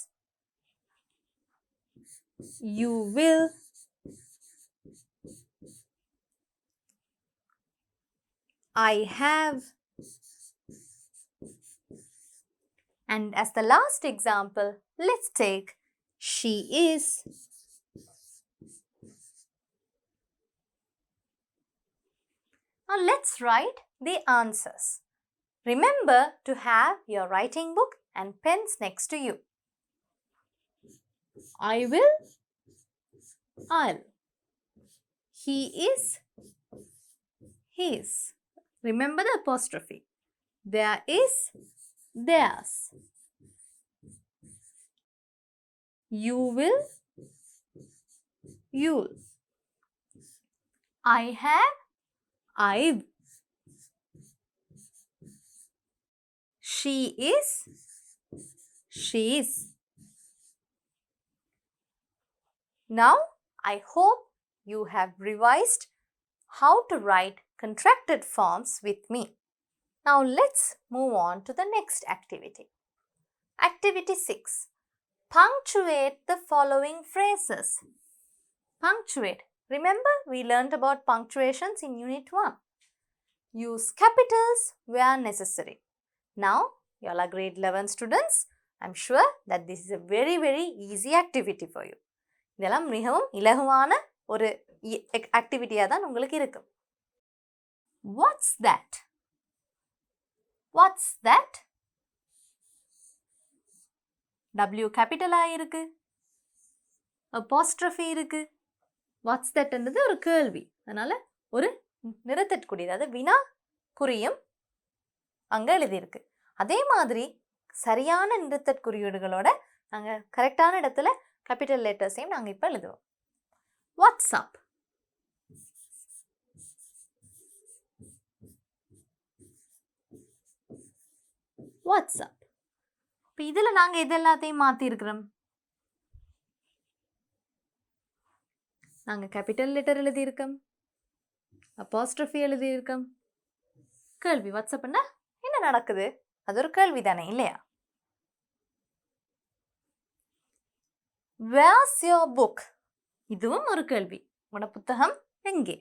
[SPEAKER 1] You will. I have. And as the last example, let's take she is. Now let's write the answers. Remember to have your writing book and pens next to you. I will. I'll. He is. His. Remember the apostrophe. There is. Theirs. You will. You'll. I have. I've. She is. She's. Now, I hope you have revised how to write contracted forms with me. Now, let's move on to the next activity. Activity 6. Punctuate the following phrases. Punctuate. Remember, we learned about punctuations in Unit 1. Use capitals where necessary. Now, you all are grade 11 students. I'm sure that this is a very, very easy activity for you. இதெல்லாம் மிகவும் இலகுவான ஒரு ஆக்டிவிட்டியாக தான் உங்களுக்கு இருக்கும். What's that? What's that? W கேபிட்டலாக இருக்கு, apostrophe இருக்கு. What's that என்றது ஒரு கேள்வி, அதனால ஒரு நிறுத்தற்குறி, அதாவது வினா குறியும் அங்கே எழுதியிருக்கு. அதே மாதிரி சரியான நிறுத்தற்குறியீடுகளோட நாங்கள் கரெக்டான இடத்துல கேபிட்டல் லெட்டர்ஸையும் நாங்கள் இப்போ எழுதுவோம். வாட்ஸ்அப். வாட்ஸ்அப். இப்போ இதில் நாங்கள் இது எல்லாத்தையும் மாற்றிருக்கிறோம். நாங்கள் கேபிட்டல் லெட்டர் எழுதியிருக்கோம், அப்போஸ்ட்ரோஃபி எழுதியிருக்கோம். கேள்வி வாட்ஸ்அப்னா என்ன நடக்குது? அது ஒரு கேள்வி தானே, இல்லையா? Where's your book? இதுவும் ஒரு கேள்வி. உங்களோட புத்தகம் எங்கே?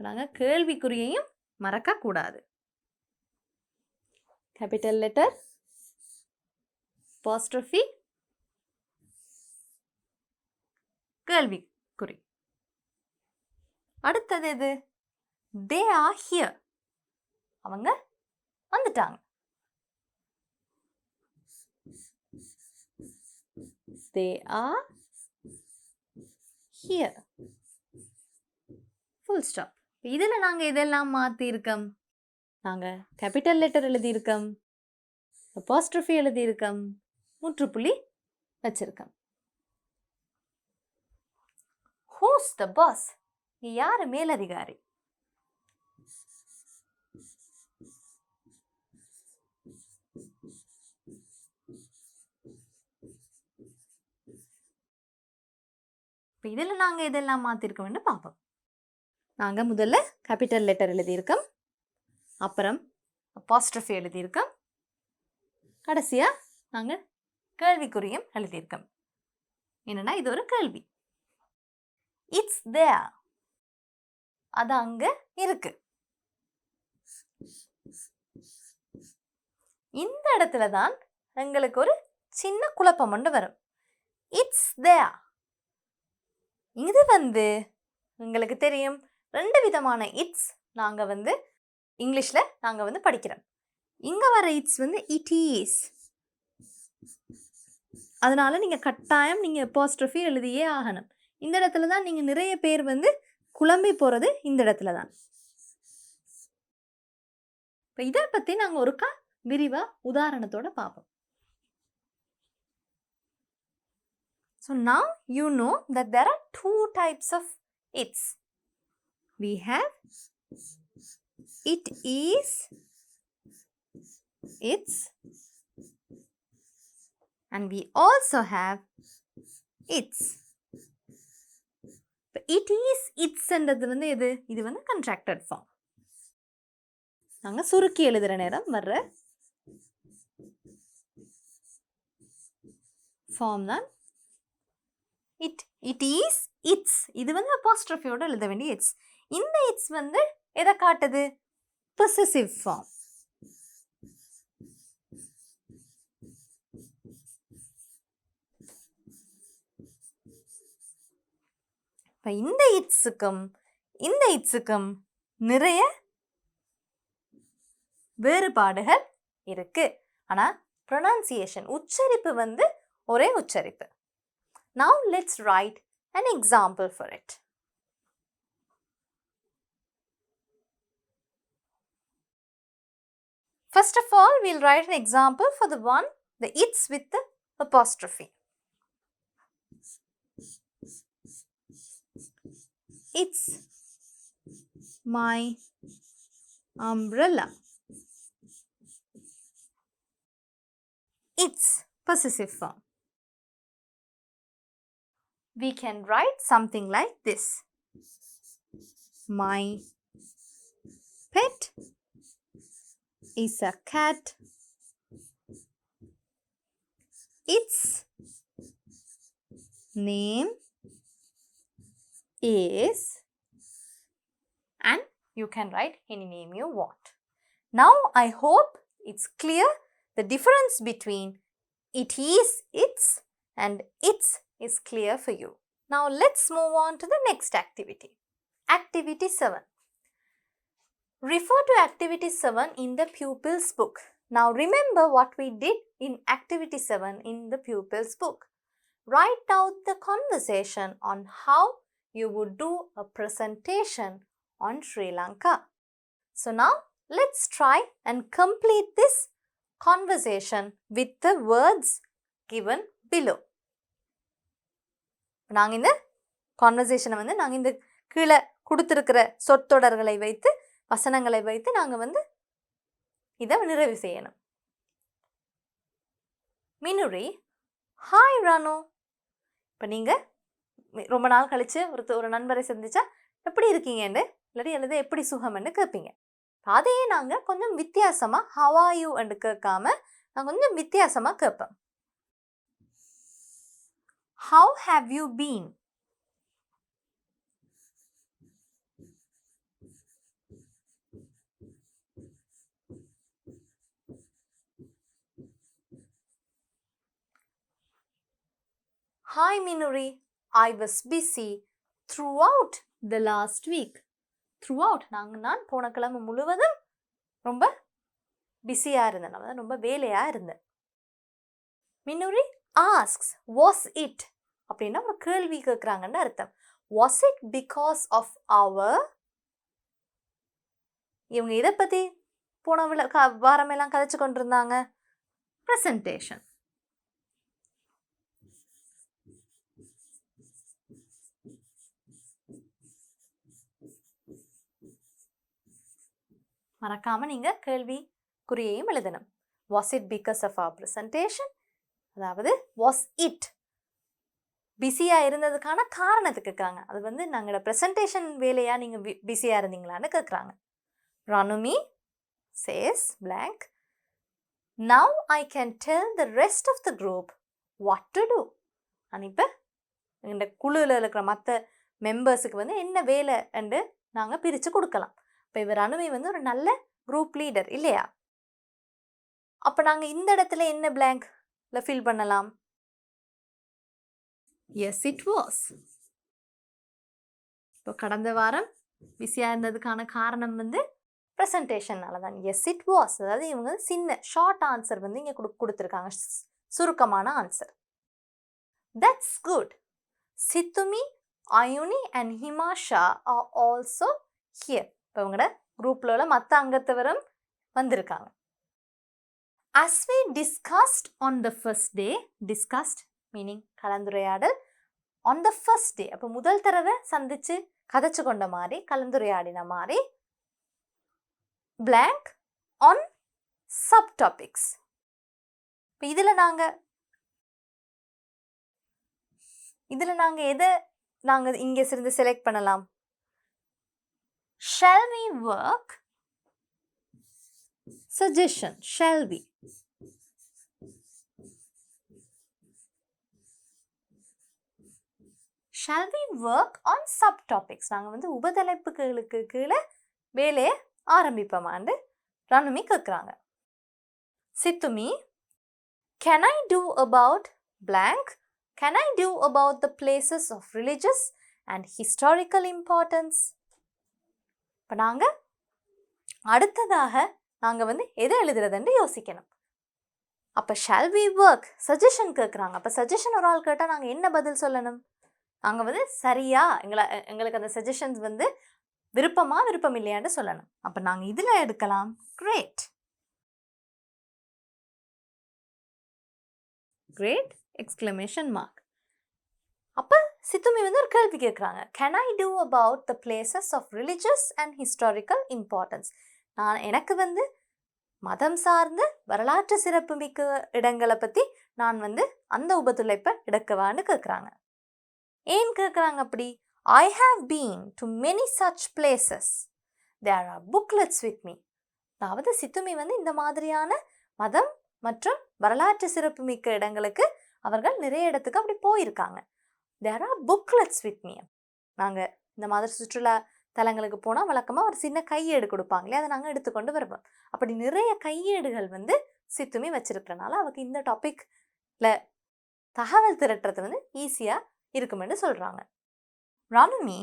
[SPEAKER 1] நாங்கள் கேள்விக்குறியையும் மறக்கக்கூடாது. கேபிட்டல் லெட்டர், apostrophe, கேள்விக்குறி. அடுத்தது எது? they are here. அவங்க வந்துட்டாங்க. they are here. full stop. இதில் நாங்கள் இதெல்லாம் மாற்றிருக்கோம். நாங்கள் கேபிட்டல் லெட்டர் எழுதியிருக்கோம், அப்போஸ்ட்ரோஃபி எழுதியிருக்கோம், முற்றுப்புள்ளி வச்சிருக்கோம். Who's the boss? யார் மேலதிகாரி? இப்போ இதில் நாங்கள் இதெல்லாம் மாற்றிருக்கோம்னு பார்ப்போம். நாங்கள் முதல்ல கேபிட்டல் லெட்டர் எழுதியிருக்கோம், அப்புறம் அப்பாஸ்ட்ரஃபி எழுதியிருக்கோம், கடைசியாக நாங்கள் கேள்விக்குறியும் எழுதியிருக்கோம். என்னன்னா இது ஒரு கேள்வி. இட்ஸ் தேர், அது அங்கே இருக்கு. இந்த இடத்துல தான் எங்களுக்கு ஒரு சின்ன குழப்பம் ஒன்று வரும். இட்ஸ் தேர், இது உங்களுக்கு தெரியும் 2 விதமான இட்ஸ் நாங்கள் இங்கிலீஷில் நாங்கள் படிக்கிறோம். இங்கே வர இட்ஸ் இட் ஈஸ். அதனால நீங்கள் கட்டாயம் நீங்கள் அப்பாஸ்ட்ரஃபி எழுதியே ஆகணும். இந்த இடத்துல தான் நீங்கள் நிறைய பேர் குழம்பி போகிறது இந்த இடத்துல தான். இப்போ இதை பற்றி நாங்கள் ஒருக்கா விரிவாக உதாரணத்தோட பார்ப்போம். So now you know that there are 2 types of its. We have it is, its, and we also have its. It is, its என்றது எது? இது contracted form. நாங்கள் சுருக்கி எழுதுகிற நேரம் வர்ற ஃபார்ம் தான் it is, its. இது அப்பாஸ்ட்ரஃபியோட எழுத வேண்டிய இட்ஸ். இந்த இட்ஸ் எதை காட்டுது? Possessive form. இப்போ இந்த இட்ஸுக்கும் நிறைய வேறுபாடுகள் இருக்கு. ஆனால் ப்ரொனன்சியேஷன், உச்சரிப்பு ஒரே உச்சரிப்பு. Now let's write an example for it. First of all, we'll write an example for the its with the apostrophe. It's my umbrella. It's possessive form. We can write something like this. My pet is a cat. Its name is, and you can write any name you want. Now I hope it's clear the difference between it is, its, and its is clear for you. Now let's move on to the next activity. Activity 7. Refer to activity 7 in the pupil's book. Now remember what we did in activity 7 in the pupil's book. Write out the conversation on how you would do a presentation on Sri Lanka. So now let's try and complete this conversation with the words given below. நாங்கள் இந்த கான்வர்சேஷனை நாங்கள் இந்த கீழே கொடுத்துருக்கிற சொற்றொடர்களை வைத்து, வசனங்களை வைத்து நாங்கள் இதை நிறைவு செய்யணும். மினுரி, ஹாய் ரானு. இப்போ நீங்கள் ரொம்ப நாள் கழித்து ஒரு நண்பரை சந்திச்சா எப்படி இருக்கீங்கன்னு இல்லாட்டி எப்படி சுகம்னு கேட்பீங்க. அதையே நாங்கள் கொஞ்சம் வித்தியாசமாக ஹவ் ஆர் யூ என்று கேட்காம நான் கொஞ்சம் வித்தியாசமாக கேட்பேன். How have you been? Hi Minuri, I was busy throughout the last week. Throughout, நான் போன கிழமை முழுவதும் ரொம்ப பிஸியாக இருந்தேன், ரொம்ப வேலையாக இருந்தேன். Minuri asks, was it? அப்படின்னா ஒரு கேள்வி கேட்குறாங்கன்னு அர்த்தம். Was it because of our? இவங்க இதை பற்றி போன வாரமெல்லாம் கதைச்சு கொண்டிருந்தாங்க. ப்ரெசன்டேஷன். மறக்காம நீங்க கேள்வி குறியையும் எழுதணும். Was it because of our presentation? அதாவது was it பிஸியாக இருந்ததுக்கான காரணத்துக்கு கேட்குறாங்க. அது வந்து நாங்களோட ப்ரெசன்டேஷன் வேலையாக நீங்கள் பிஸியாக இருந்தீங்களான்னு கேட்குறாங்க. Ranumi says blank. Now I can tell the rest of the group what to do. இப்போ இந்த குழுவில் இருக்கிற மற்ற மெம்பர்ஸுக்கு வந்து என்ன வேலை என்று நாங்கள் பிரித்து கொடுக்கலாம். இப்போ இவர் அனுமி வந்து ஒரு நல்ல குரூப் லீடர் இல்லையா? அப்போ நாங்கள் இந்த இடத்துல என்ன blank-ல ஃபில் பண்ணலாம்? Yes, it was. இப்போ கடந்த வாரம் பிஸியாக இருந்ததுக்கான காரணம் வந்து ப்ரெசன்டேஷனால தான். Yes it was. அதாவது இவங்க சின்ன ஷார்ட் ஆன்சர் வந்து இங்கே கொடுத்துருக்காங்க, சுருக்கமான answer. That's good. Sithumi, Ayuni and Himasha are also here. இப்போ இவங்களோட குரூப்பில் உள்ள மற்ற அங்கத்தவரும் வந்திருக்காங்க. As we discussed on the first day, discussed meaning கலந்துரையாடல், on the first day அப்போ முதல் தடவை சந்திச்சு கதைச்சு கொண்ட மாதிரி கலந்துரையாடின மாதிரி blank on subtopics. இப்போ இதில் நாங்கள் எதை நாங்கள் இங்கே இருந்து செலக்ட் பண்ணலாம்? Shall we work? Suggestion. Shall we? Shall we work on subtopics? நாங்கள் வந்து உபதலைப்புகளுக்கு கீழே வேலையை ஆரம்பிப்போமான்னு ரனுமி கேட்குறாங்க. சித்துமி, can I do about blank? Can I do about the places of religious and historical importance? இப்போ நாங்கள் அடுத்ததாக நாங்கள் வந்து எதை எழுதுறதுன்னு யோசிக்கணும். அப்போ ஷால் வி ஒர்க் சஜஷன் கேட்குறாங்க. அப்போ சஜஷன் ஒரு ஆள் கேட்டால் நாங்கள் என்ன பதில் சொல்லணும்? நாங்கள் வந்து சரியா எங்களுக்கு அந்த சஜஷன்ஸ் வந்து விருப்பம் இல்லையான்னு சொல்லணும். அப்போ நாங்கள் இதில் எடுக்கலாம் கிரேட். Great exclamation mark. அப்போ சித்துமி வந்து ஒரு கேள்வி கேட்குறாங்க. Can I do about the places of religious and historical importance? எனக்கு வந்து மதம் சார்ந்த வரலாற்று சிறப்புமிக்க இடங்களை பற்றி நான் வந்து அந்த உபதுளைப்பை எடுக்கவான்னு கேட்குறாங்க. ஏன் கேட்குறாங்க அப்படி? I have been to many such places. There are booklets with me. அதாவது சித்துமி வந்து இந்த மாதிரியான மதம் மற்றும் வரலாற்று சிறப்புமிக்க இடங்களுக்கு அவர்கள் நிறைய இடத்துக்கு அப்படி போயிருக்காங்க. There are booklets with me. நாங்கள் இந்த மாதிரி சுற்றுலா தலங்களுக்கு போனால் வழக்கமாக ஒரு சின்ன கையேடு கொடுப்பாங்களே, அதை நாங்கள் எடுத்துக்கொண்டு வருவோம். அப்படி நிறைய கையேடுகள் வந்து சித்துமி வச்சிருக்கிறனால அவருக்கு இந்த டாப்பிக்கில் தகவல் திரட்டுறது வந்து ஈஸியாக இருக்குமென்னு சொல்கிறாங்க. Ranumi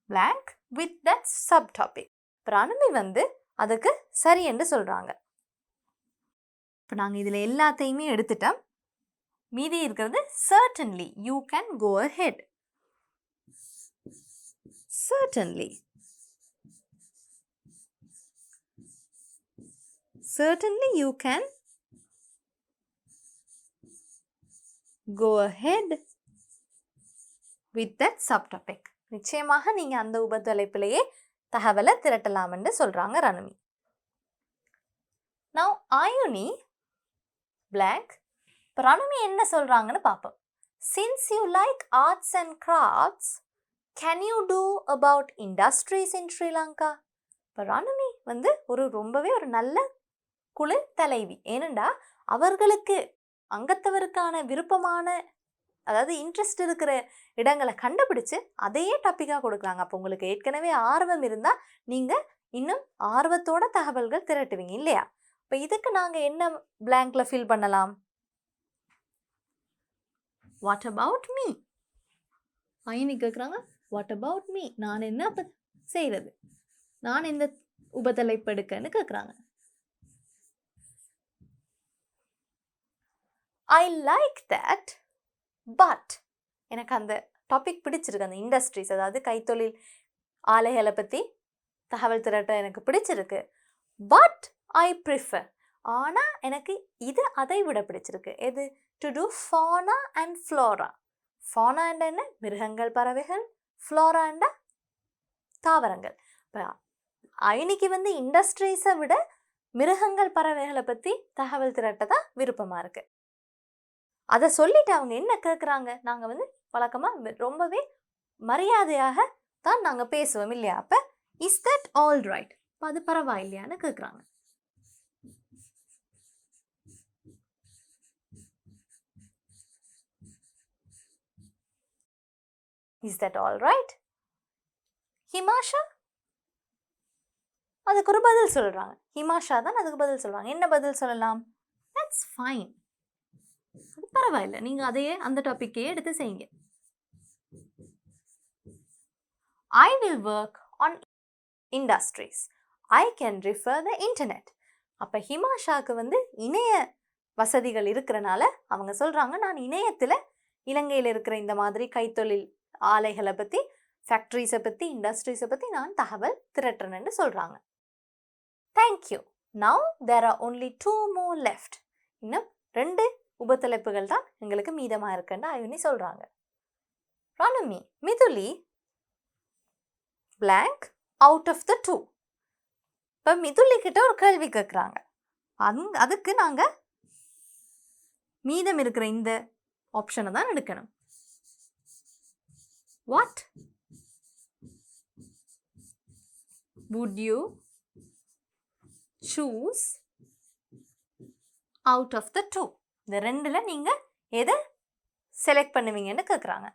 [SPEAKER 1] blank with that subtopic. Ranumi வந்து அதுக்கு சரி என்று சொல்கிறாங்க. இப்போ நாங்கள் இதில் எல்லாத்தையுமே எடுத்துட்டோம். மீதி இருக்கிறது certainly. You can go ahead. Certainly. Certainly you can go ahead with that subtopic. நிச்சயமாக நீங்கள் அந்த உபதலைப்பிலேயே தகவலை திரட்டலாம் என்று சொல்கிறாங்க ரனுமி. Now Ayuni blank. இப்போ ரனுமி என்ன சொல்கிறாங்கன்னு பார்ப்போம். Since you like arts and crafts, can you do about industries in Sri Lanka? இப்போ ரனுமி வந்து ரொம்பவே ஒரு நல்ல குழு தலைவி. ஏனெண்டா அவர்களுக்கு அங்கத்தவருக்கான விருப்பமான அதாவது இன்ட்ரெஸ்ட் இருக்கிற இடங்களை கண்டுபிடிச்சு அதையே டாப்பிக்காக கொடுக்குறாங்க. அப்போ உங்களுக்கு ஏற்கனவே ஆர்வம் இருந்தால் நீங்கள் இன்னும் ஆர்வத்தோட தகவல்கள் திரட்டுவீங்க இல்லையா? இப்போ இதுக்கு நாங்கள் என்ன blank-ல ஃபில் பண்ணலாம்? What about me? ஐனி கேட்குறாங்க வாட் அபவுட் மீ, நான் என்ன அப்போ செய்கிறது, நான் இந்த உபதலைப்பு எடுக்கன்னு கேட்குறாங்க. ஐ லைக் தட் பட், எனக்கு அந்த டாபிக் பிடிச்சிருக்கு. அந்த இண்டஸ்ட்ரீஸ் அதாவது கைத்தொழில் ஆலைகளை பற்றி தகவல் திரட்ட எனக்கு பிடிச்சிருக்கு. பட் ஐ ப்ரிஃபர், ஆனால் எனக்கு இது அதை விட பிடிச்சிருக்கு. எது? To do fauna and flora. Fauna என்ன? மிருகங்கள் பறவைகள். ஃப்ளோரா என்ற தாவரங்கள். இப்போ ஐனிக்கு வந்து இண்டஸ்ட்ரீஸை விட மிருகங்கள் பறவைகளை பற்றி தகவல் திரட்ட தான் விருப்பமாக இருக்குது. அதை சொல்லிட்டு அவங்க என்ன கேட்குறாங்க, நாங்கள் வந்து வழக்கமாக ரொம்பவே மரியாதையாக தான் நாங்கள் பேசுவோம் இல்லையா? அப்போ இஸ் தட் ஆல் ரைட், அது பரவாயில்லையான்னு கேட்குறாங்க. Is that all right? Himasha அதுக்கு ஒரு பதில் சொல்றாங்க. ஹிமாஷா தான் அதுக்கு பதில் சொல்றாங்க. என்ன பதில் சொல்லலாம்? தட்ஸ் ஃபைன், அது பரவாயில்ல, நீங்க அதையே அந்த டாபிக்கே எடுத்து செய்யுங்க. I will work on industries, I can refer the internet. அப்போ ஹிமாஷாவுக்கு வந்து இணைய வசதிகள் இருக்கிறனால அவங்க சொல்றாங்க, நான் இணையத்தில் இலங்கையில் இருக்கிற இந்த மாதிரி கைத்தொழில் ஆலைகளை பற்றி, ஃபேக்ட்ரிஸை பற்றி, இண்டஸ்ட்ரீஸை பற்றி நான் தகவல் திரட்டுறேன்னு சொல்கிறாங்க. Thank you, now there are only 2 more left. இன்னும் 2 உபத்தலைப்புகள் தான் எங்களுக்கு மீதமாக இருக்குன்னு அயுனி சொல்கிறாங்க. ராணுமி, மிதுலி blank out of the 2. இப்போ மிதுலி கிட்ட ஒரு கேள்வி கேட்குறாங்க. அதுக்கு நாங்கள் மீதம் இருக்கிற இந்த ஆப்ஷனை தான் எடுக்கணும். What would you choose out of the 2? இந்த ரெண்டில் நீங்கள் எதை செலக்ட் பண்ணுவீங்கன்னு கேட்குறாங்க.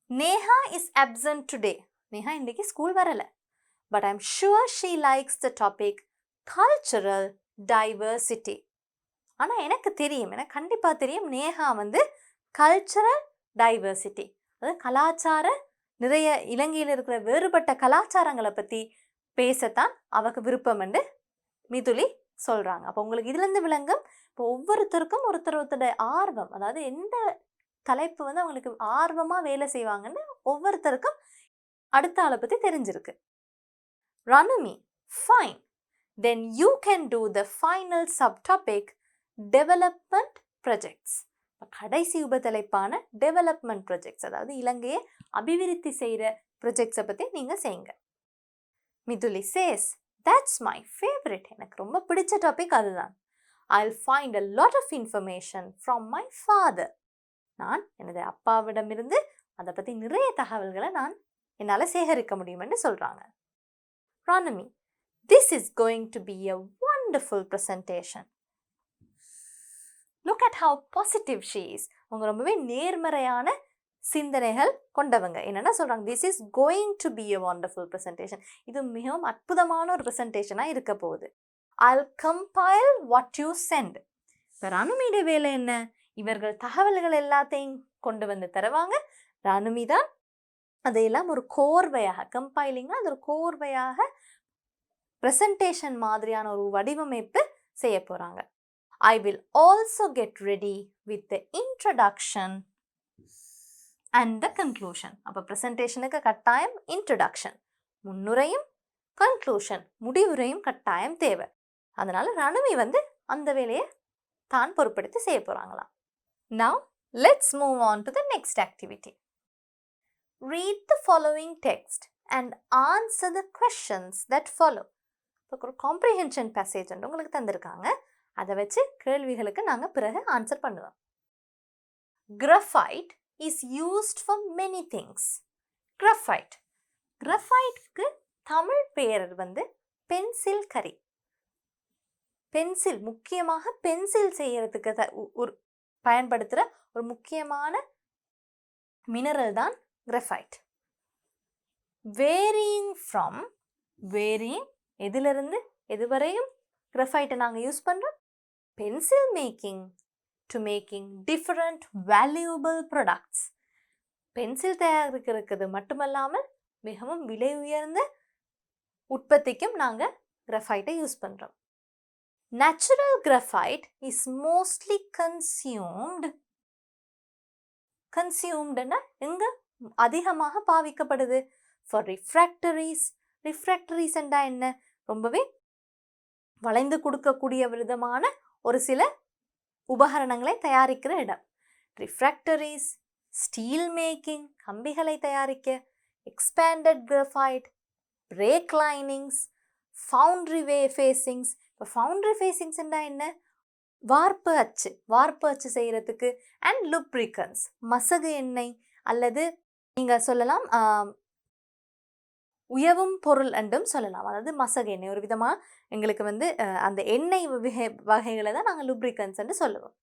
[SPEAKER 1] Neha is absent today. Neha இன்றைக்கி ஸ்கூல் வரலை. But I'm sure she likes the topic cultural diversity. ஆனால் எனக்கு தெரியும், எனக்கு கண்டிப்பாக தெரியும், நேஹா வந்து கல்ச்சரல் டைவர்சிட்டி, அதாவது கலாச்சார நிறைய இலங்கையில் இருக்கிற வேறுபட்ட கலாச்சாரங்களை பற்றி பேசத்தான் அவருக்கு விருப்பம் என்று மிதுலி சொல்கிறாங்க. அப்போ உங்களுக்கு இதுலேருந்து விளங்கும், இப்போ ஒவ்வொருத்தருக்கும் ஒருத்தரோட ஆர்வம், அதாவது எந்த தலைப்பு வந்து அவங்களுக்கு ஆர்வமாக வேலை செய்வாங்கன்னு ஒவ்வொருத்தருக்கும் அடுத்த ஆளை பற்றி தெரிஞ்சிருக்கு. Ranumi, fine. Then you can do the final subtopic development projects. கடைசி உபத்தலைப்பான டெவலப்மெண்ட் ப்ராஜெக்ட்ஸ், அதாவது இலங்கையை அபிவிருத்தி செய்கிற ப்ராஜெக்ட்ஸை பற்றி நீங்கள் செய்யுங்க. மிதுலி சேஸ், தட்ஸ் மை ஃபேவரட், எனக்கு ரொம்ப பிடிச்ச டாபிக் அதுதான். I'll find a lot of information from my father. நான் எனது அப்பாவிடமிருந்து அதை பற்றி நிறைய தகவல்களை என்னால் சேகரிக்க முடியும்னு சொல்கிறாங்க. Ranumi, this is going to be a wonderful presentation. Look at how positive she is. அவங்க ரொம்பவே நேர்மறையான சிந்தனைகள் கொண்டவங்க. என்னென்ன சொல்கிறாங்க? This is going to be a wonderful presentation. இது மிகவும் அற்புதமான ஒரு ப்ரெசன்டேஷனாக இருக்க போகுது. I'll compile what you send. இப்போ ராணுமியோட வேலை என்ன? இவர்கள் தகவல்கள் எல்லாத்தையும் கொண்டு வந்து தருவாங்க. ராணுமி தான் அதையெல்லாம் ஒரு கோர்வையாக, கம்பைலிங்காக அது ஒரு கோர்வையாக ப்ரெசன்டேஷன் மாதிரியான ஒரு வடிவமைப்பு செய்ய போகிறாங்க. I will also get ready with the introduction and the conclusion. அப்போ ப்ரெசன்டேஷனுக்கு கட்டாயம் இன்ட்ரடக்ஷன், முன்னுரையும், கன்க்ளூஷன், முடிவுரையும் கட்டாயம் தேவை. அதனால் ராணுமி வந்து அந்த வேலையை தான் பொறுப்படுத்தி செய்ய போகிறாங்களாம். Now let's move on to the next activity. Read the following text and answer the questions that follow. இப்போ ஒரு காம்ப்ரிஹென்ஷன் பேசேஜ் வந்து உங்களுக்கு தந்திருக்காங்க. அதை வச்சு கேள்விகளுக்கு நாங்கள் பிறகு ஆன்சர் பண்ணுவோம். Graphite is used for many things. கிராஃபைட்க்கு Tamil பெயர் வந்து பென்சில் கரி. பென்சில், முக்கியமாக பென்சில் செய்யறதுக்கு ஒரு பயன்படுத்துகிற ஒரு முக்கியமான மினரல் தான் கிராஃபைட். வேரியிங் எதிலிருந்து எதுவரையும் கிராஃபைட்டை நாங்கள் யூஸ் பண்ணுறோம்? Pencil making to making different valuable products. Pencil தயாரிக்கிறது மட்டுமல்லாமல் மிகவும் விலை உயர்ந்த உற்பத்திக்கும் நாங்கள் கிராஃபைட்டை யூஸ் பண்ணுறோம். Natural graphite is mostly consumed எங்கே அதிகமாக பாவிக்கப்படுது? For refractories என்றா என்ன? ரொம்பவே வளைந்து கொடுக்கக்கூடிய விதமான ஒரு சில உபகரணங்களை தயாரிக்கிற இடம். ரிஃப்ராக்டரிஸ், ஸ்டீல் மேக்கிங், கம்பிகளை தயாரிக்க, expanded graphite, brake linings, foundry facings. இப்போ ஃபவுண்ட்ரி ஃபேசிங்ஸ் என்றா என்ன? வார்ப்பு அச்சு செய்கிறதுக்கு, அண்ட் lubricants மசகு எண்ணெய் அல்லது நீங்கள் சொல்லலாம் உயவும் பொருள் என்றும் சொல்லலாம். அதாவது மசகு எண்ணெய் ஒரு விதமாக எங்களுக்கு வந்து அந்த எண்ணெய் வகைகளை தான் நாங்கள் lubricants என்று சொல்லுவோம்.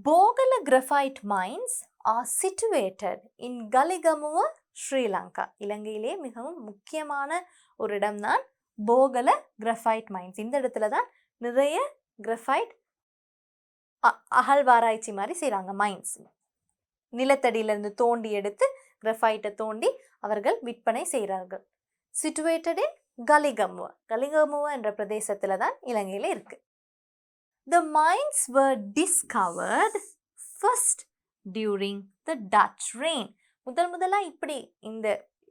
[SPEAKER 1] போகல graphite mines R situated in Kaligamuwa, Sri Lanka. இலங்கையிலே மிகவும் முக்கியமான ஒரு இடம்தான் போகல கிராஃபைட் மைன்ஸ். இந்த இடத்துல தான் நிறைய கிராஃபைட் அகழ்வாராய்ச்சி மாதிரி செய்கிறாங்க. மைன்ஸ் நிலத்தடியிலிருந்து தோண்டி எடுத்து கிராஃபைட்டை தோண்டி அவர்கள் விற்பனை செய்கிறார்கள். சிட்டுவேட்டட் இன் கலிகமுவ என்ற பிரதேசத்தில் தான் இலங்கையில் இருக்கு. The mines were discovered first during the Dutch reign. முதலா இப்படி இந்த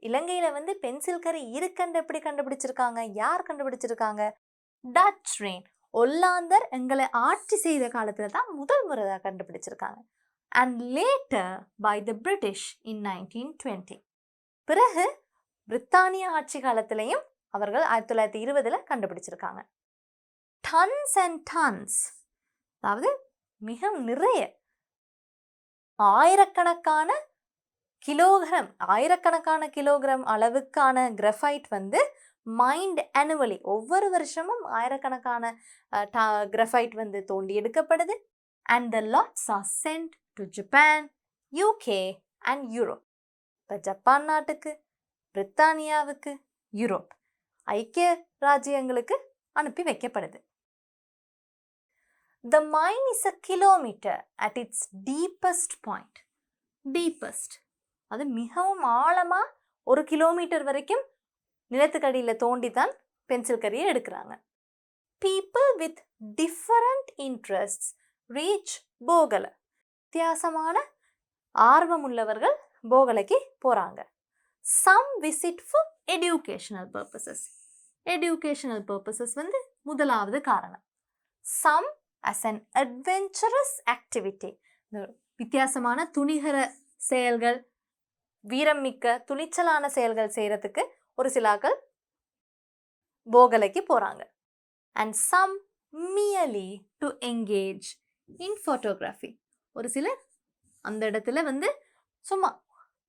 [SPEAKER 1] இலங்கையில வந்து பென்சில் கரி இருக்கண்டு எப்படி கண்டுபிடிச்சிருக்காங்க? யார் கண்டுபிடிச்சிருக்காங்க? டச் ரெயின், ஒல்லாந்தர் எங்களை ஆட்சி செய்த காலத்துல தான் முதல் முறையாக கண்டுபிடிச்சிருக்காங்க. And later by the British in 1920. பிறகு பிரித்தானிய ஆட்சி காலத்திலையும் அவர்கள் 1920 கண்டுபிடிச்சிருக்காங்க. டன்ஸ் அண்ட் டன்ஸ், அதாவது மிக நிறைய ஆயிரக்கணக்கான கிலோகிராம் அளவுக்கான கிராஃபைட் வந்து மைண்ட் annually, ஒவ்வொரு வருஷமும் ஆயிரக்கணக்கான கிராஃபைட் வந்து தோண்டி எடுக்கப்படுது. And the lots are sent to Japan, UK and Europe. இப்போ ஜப்பான் நாட்டுக்கு, பிரித்தானியாவுக்கு, யூரோப் ஐக்கிய ராஜ்யங்களுக்கு அனுப்பி வைக்கப்படுது. The mine is a kilometer at its deepest point. Deepest, அது மிகவும் ஆழமாக 1 கிலோமீட்டர் வரைக்கும் நிலத்துக்கடியில் தோண்டி தான் பென்சில் கரியை எடுக்கிறாங்க. People with different interests reach போகலை. வித்தியாசமான ஆர்வம் உள்ளவர்கள் போகலைக்கு போகிறாங்க. Some visit for educational purposes. educational purposes வந்து முதலாவது காரணம். Some as an adventurous activity. வித்தியாசமான துணிகர செயல்கள், வீரம் மிக்க துணிச்சலான செயல்கள் செய்கிறதுக்கு ஒரு சிலாக்கள் போகலைக்கு போகிறாங்க. And some merely to engage in photography. ஒரு சிலர் அந்த இடத்துல வந்து சும்மா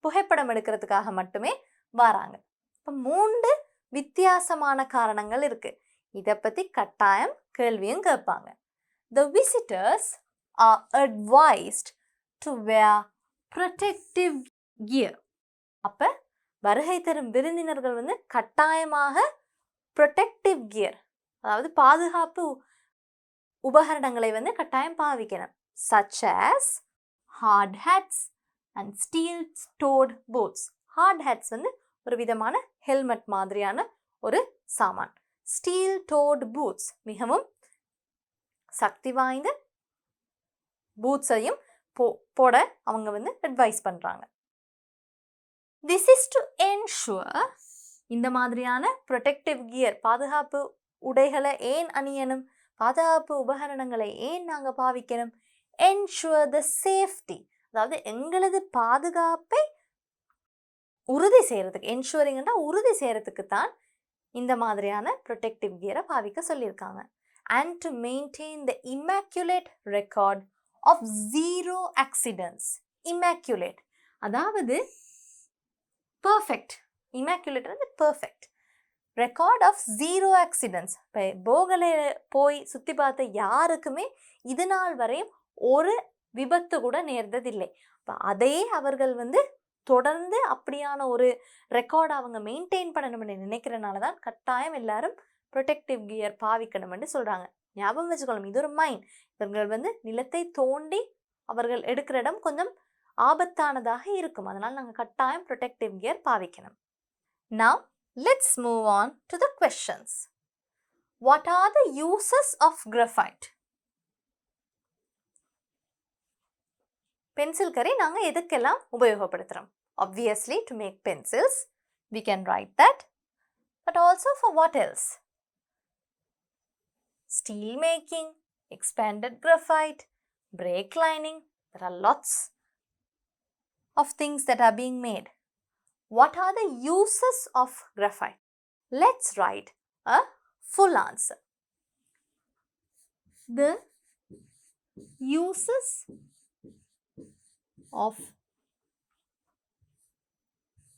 [SPEAKER 1] புகைப்படம் எடுக்கிறதுக்காக மட்டுமே வராங்க. இப்போ 3 வித்தியாசமான காரணங்கள் இருக்குது. இதை பற்றி கட்டாயம் கேள்வியும் கேட்பாங்க. The visitors are advised to wear protective gear. அப்போ வருகை தரும் விருந்தினர்கள் வந்து கட்டாயமாக protective gear, அதாவது பாதுகாப்பு உபகரணங்களை வந்து கட்டாயம் பாவிக்கணும். such as hard hats and steel-toed boots. hard hats வந்து ஒரு விதமான ஹெல்மெட் மாதிரியான ஒரு சாமான். steel-toed boots மிகவும் சக்தி வாய்ந்த பூட்ஸையும் போட அவங்க வந்து அட்வைஸ் பண்ணுறாங்க. திஸ் இஸ் டு என்ஷூர், இந்த மாதிரியான ப்ரொடெக்டிவ் கியர், பாதுகாப்பு உடைகளை ஏன் அணியணும், பாதுகாப்பு உபகரணங்களை ஏன் நாங்கள் பாவிக்கணும்? என்ஷூர் த சேஃப்டி, அதாவது எங்களது பாதுகாப்பை உறுதி செய்கிறதுக்கு, என்ஷூரிங்கன்னா உறுதி செய்கிறதுக்கு தான் இந்த மாதிரியான ப்ரொடெக்டிவ் கியரை பாவிக்க சொல்லியிருக்காங்க. and to maintain the immaculate record of zero accidents. immaculate, அதாவது perfect. immaculate வந்து perfect. record of zero accidents. போகலை போய் சுற்றி பார்த்த யாருக்குமே இது நாள் வரையும் ஒரு விபத்து கூட நேர்ந்ததில்லை. அதையே அவர்கள் வந்து தொடர்ந்து அப்படியான ஒரு ரெக்கார்டை அவங்க மெயின்டைன் பண்ணணும்னு நினைக்கிறனால தான் கட்டாயம் எல்லாரும் ப்ரொடெக்டிவ் கியர் பாவிக்கணும்னு சொல்கிறாங்க. ஞாபகம் வச்சுக்கணும், இது ஒரு மைன். இவர்கள் வந்து நிலத்தை தோண்டி அவர்கள் எடுக்கிற இடம் கொஞ்சம் ஆபத்தானதாக இருக்கும். அதனால் நாங்கள் கட்டாயம் ப்ரொடெக்டிவ் கியர் பாவிக்கணும். Now let's move on to the questions. What are the uses of graphite? Pencil கரி நாங்கள் எதுக்கெல்லாம் உபயோகப்படுத்துகிறோம்? Obviously to make pencils, we can write that. But also for what else? Steel making, expanded graphite, brake lining. There are lots of things that are being made. What are the uses of graphite? Let's write a full answer. The uses of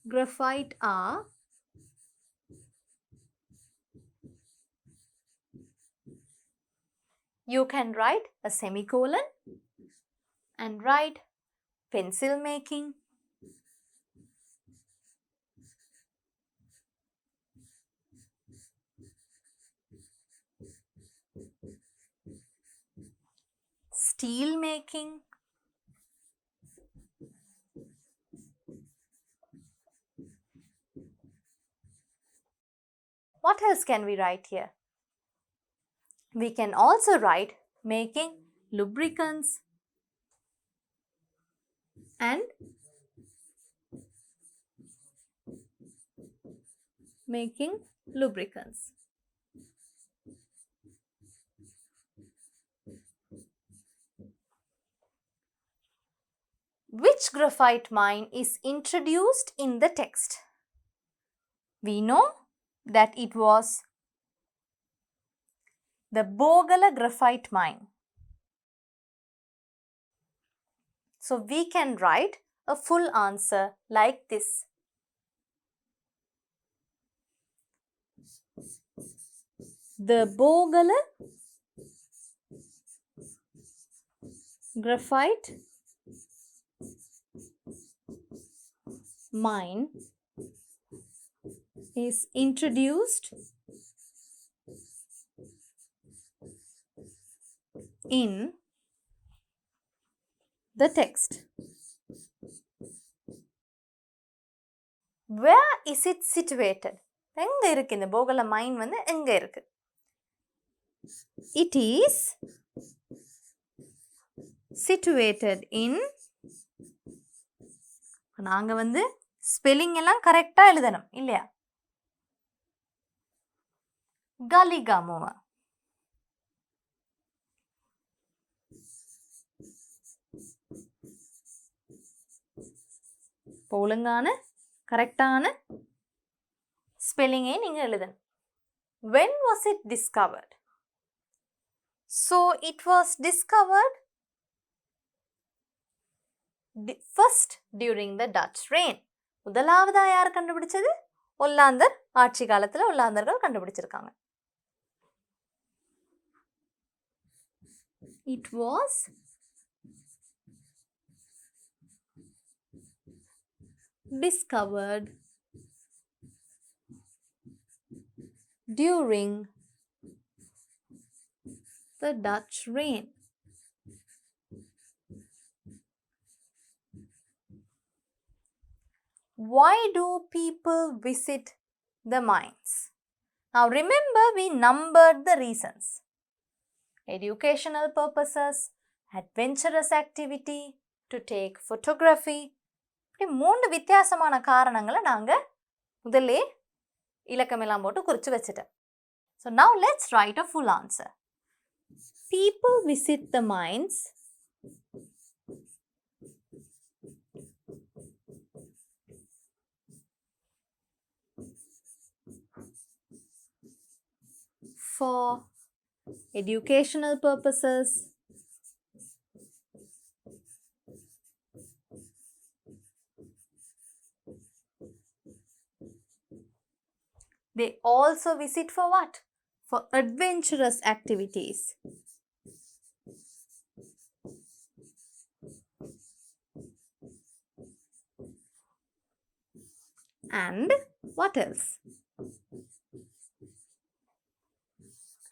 [SPEAKER 1] graphite are you can write a semicolon and write pencil making, steel making, what else can we write here? We can also write making lubricants and making lubricants. Which graphite mine is introduced in the text? We know that it was the Bogala graphite mine. So we can write a full answer like this. The Bogala graphite mine is introduced in the text. Where is it situated? எங்க இருக்கு இந்த போகல மைன் வந்து எங்க இருக்கு? It is situated in, நாங்க வந்து spelling எல்லாம் கரெக்டா எழுதணும் இல்லையா? கலிகமுவ. ஒழுங்கான கரெக்டான ஸ்பெல்லிங்கை நீங்க எழுதணும். When was it discovered? So it was discovered first during the Dutch reign. முதலாவதா யார் கண்டுபிடிச்சது? ஒல்லாந்தர் ஆட்சி காலத்துல ஒல்லாந்தர்கள் கண்டுபிடிச்சிருக்காங்க. It was discovered during the Dutch reign. Why do people visit the mines? Now remember, we numbered the reasons. Educational purposes, adventurous activity, to take photography. இப்படி 3 வித்தியாசமான காரணங்களை நாங்க முதல்ல இலக்கமெல்லாம் போட்டு குறிச்சு வச்சிட்டோம். So now let's write a full answer. People visit the mines for educational purposes, they also visit for what? For adventurous activities. And what else?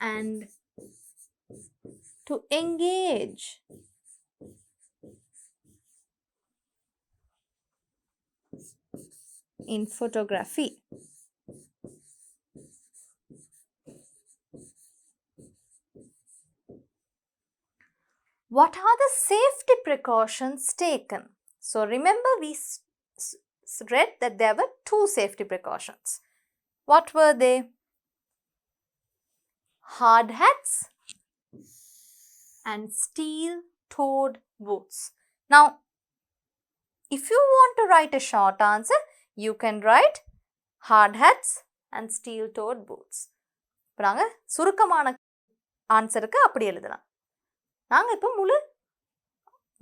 [SPEAKER 1] And to engage in photography. What are the safety precautions taken? So remember, we read that there were 2 safety precautions. What were they? Hard hats and steel-toed boots. Now, if you want to write a short answer, you can write hard hats and steel-toed boots. இப்போ நாங்கள் சுருக்கமான ஆன்சருக்கு அப்படி எழுதலாம். நாங்கள் இப்போ முழு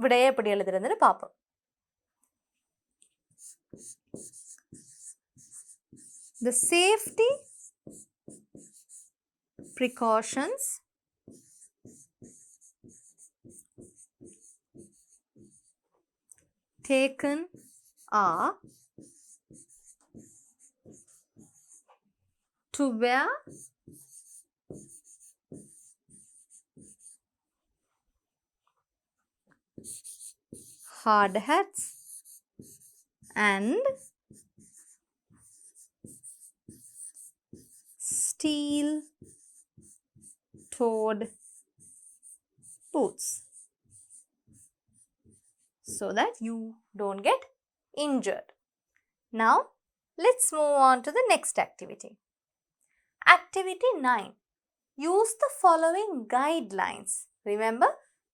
[SPEAKER 1] விடையை எப்படி எழுதுறதுன்னு பார்ப்போம். The safety precautions taken are to wear hard hats and steel-toed boots so that you don't get injured. Now, let's move on to the next activity. Activity 9. Use the following guidelines. Remember,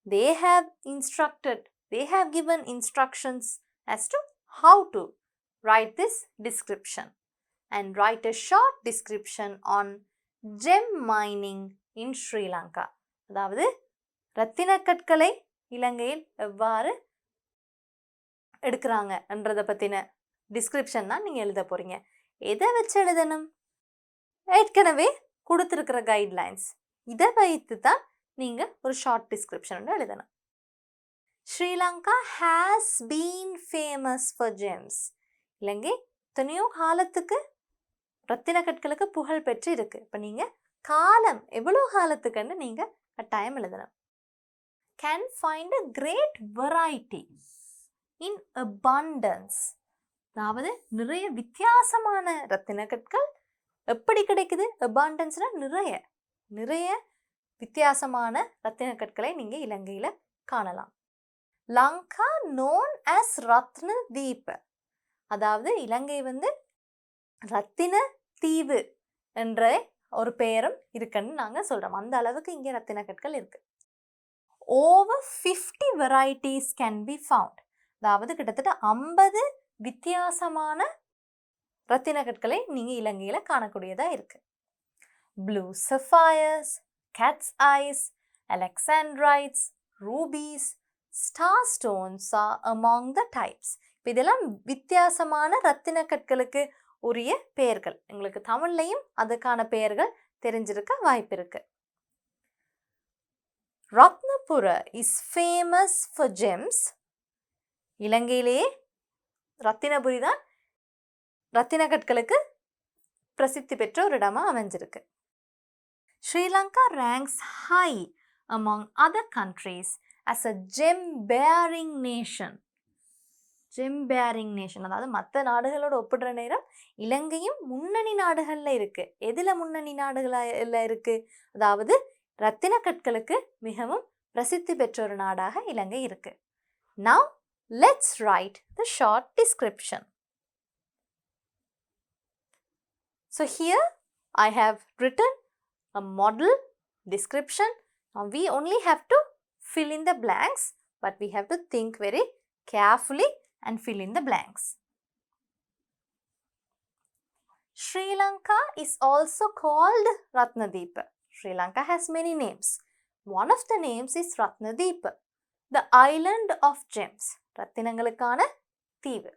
[SPEAKER 1] they have given instructions as to how to write this description and write a short description on gem mining in Sri Lanka. அதாவது ரத்தின கற்களை இலங்கையில் எவ்வாறு எடுக்கிறாங்க என்றதை பற்றின description தான் நீங்கள் எழுத போகிறீங்க. எதை வச்சு எழுதணும்? ஏற்கனவே கொடுத்துருக்கிற கைட்லைன்ஸ், இதை வைத்து தான் நீங்கள் ஒரு ஷார்ட் டிஸ்கிரிப்ஷன் எழுதணும். Sri Lanka has been famous for gems. Ilangai எத்தனையோ காலத்துக்கு ரத்தின கற்களுக்கு புகழ் பெற்று இருக்கு. இப்போ நீங்கள் காலம் எவ்வளோ காலத்துக்குன்னு நீங்கள் கட்டாயம் எழுதணும். Can find a great variety in abundance. அதாவது நிறைய வித்தியாசமான ரத்தின கற்கள் எப்படி கிடைக்குது? abundanceனா நிறைய வித்தியாசமான ரத்தின கற்களை நீங்கள் இலங்கையில் காணலாம். லங்கா known as ரத்ன தீப். அதாவது இலங்கை ரத்தின தீவு என்ற ஒரு பெயரும் இருக்குன்னு நாங்கள் சொல்கிறோம். அந்த அளவுக்கு இங்கே ரத்தின கற்கள் இருக்கு. over 50 varieties can be found. அதாவது கிட்டத்தட்ட 50 வித்தியாசமான ரத்தின கற்களை நீங்கள் இலங்கையில் காணக்கூடியதாக இருக்குது. Blue sapphires, cat's eyes, alexandrites, rubies, star stones are among the types. இப்போ இதெல்லாம் வித்தியாசமான ரத்தின கற்களுக்கு உரிய பெயர்கள். எங்களுக்கு தமிழ்லையும் அதுக்கான பெயர்கள் தெரிஞ்சிருக்க வாய்ப்பு இருக்கு. Ratnapura is famous for gems. இலங்கையிலேயே ரத்தினபுரி தான் ரத்தின கற்களுக்கு பிரசித்தி பெற்ற ஒரு இடமா அமைஞ்சிருக்கு. Sri Lanka ranks high among other countries as a gem-bearing nation. அதாவது மற்ற நாடுகளோட ஒப்பிடுற நேரம் இலங்கையும் முன்னணி நாடுகளில் இருக்கு. எதில் முன்னணி நாடுகளில் இருக்கு? அதாவது ரத்தின கற்களுக்கு மிகவும் பிரசித்தி பெற்ற ஒரு நாடாக இலங்கை இருக்கு. Now, let's write the short description. So here I have written a model description. Now we only have to fill in the blanks, but we have to think very carefully and fill in the blanks. Sri Lanka is also called Ratnadeep. Sri Lanka has many names. One of the names is Ratnadeep, the island of gems. ரத்தினங்களுக்கான தீவு.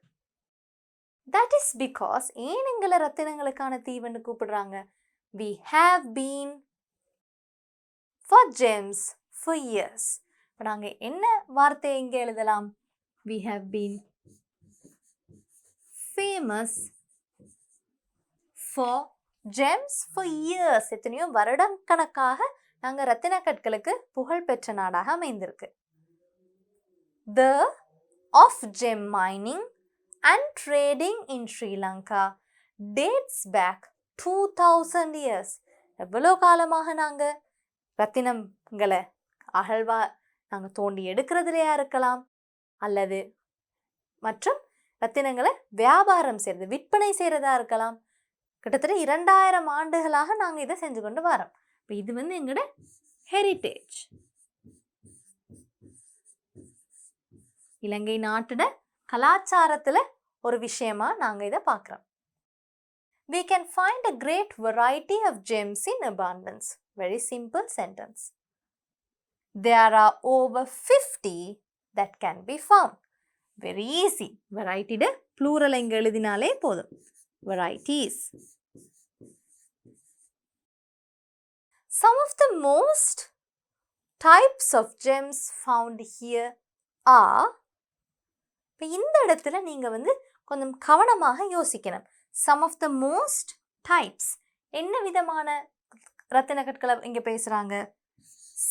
[SPEAKER 1] That is because ஏன் எங்களை ரத்தினங்களுக்கான தீவுன்னு கூப்பிடுறாங்க? We have been for gems for years. இப்போ நாங்கள் என்ன வார்த்தையை இங்கே எழுதலாம்? We have been famous for gems for years. எத்தனையோ வருடக்கணக்காக நாங்கள் ரத்தின கற்களுக்கு புகழ் பெற்ற நாடாக அமைந்திருக்கு. The of gem mining and trading in Sri Lanka dates back 2000 years. எவ்வளோ காலமாக நாங்கள் ரத்தினங்களை நாங்கள் தோண்டி எடுக்கிறதுலையா இருக்கலாம், அல்லது மற்றும் ரத்தினங்களை வியாபாரம் செய்கிறது, விற்பனை செய்கிறதா இருக்கலாம். கிட்டத்தட்ட 2000 ஆண்டுகளாக நாங்கள் இதை செஞ்சு கொண்டு வரோம். இப்போ இது எங்களோட ஹெரிட்டேஜ். இலங்கை நாட்டோட கலாச்சாரத்தில் ஒரு விஷயமா நாங்கள் இதை பார்க்குறோம். We can find a great variety of gems in abundance. Very simple sentence. There are over 50 that can be found. Very easy. Variety de plural இங்க எழுதினாலே போதும். Varieties. Some of the most types of gems found here are, இப்போ இந்த இடத்துல நீங்க கொஞ்சம் கவனமாக யோசிக்கணும். Some of the most types, என்ன விதமான ரத்தின கற்களை இங்க பேசுறாங்க?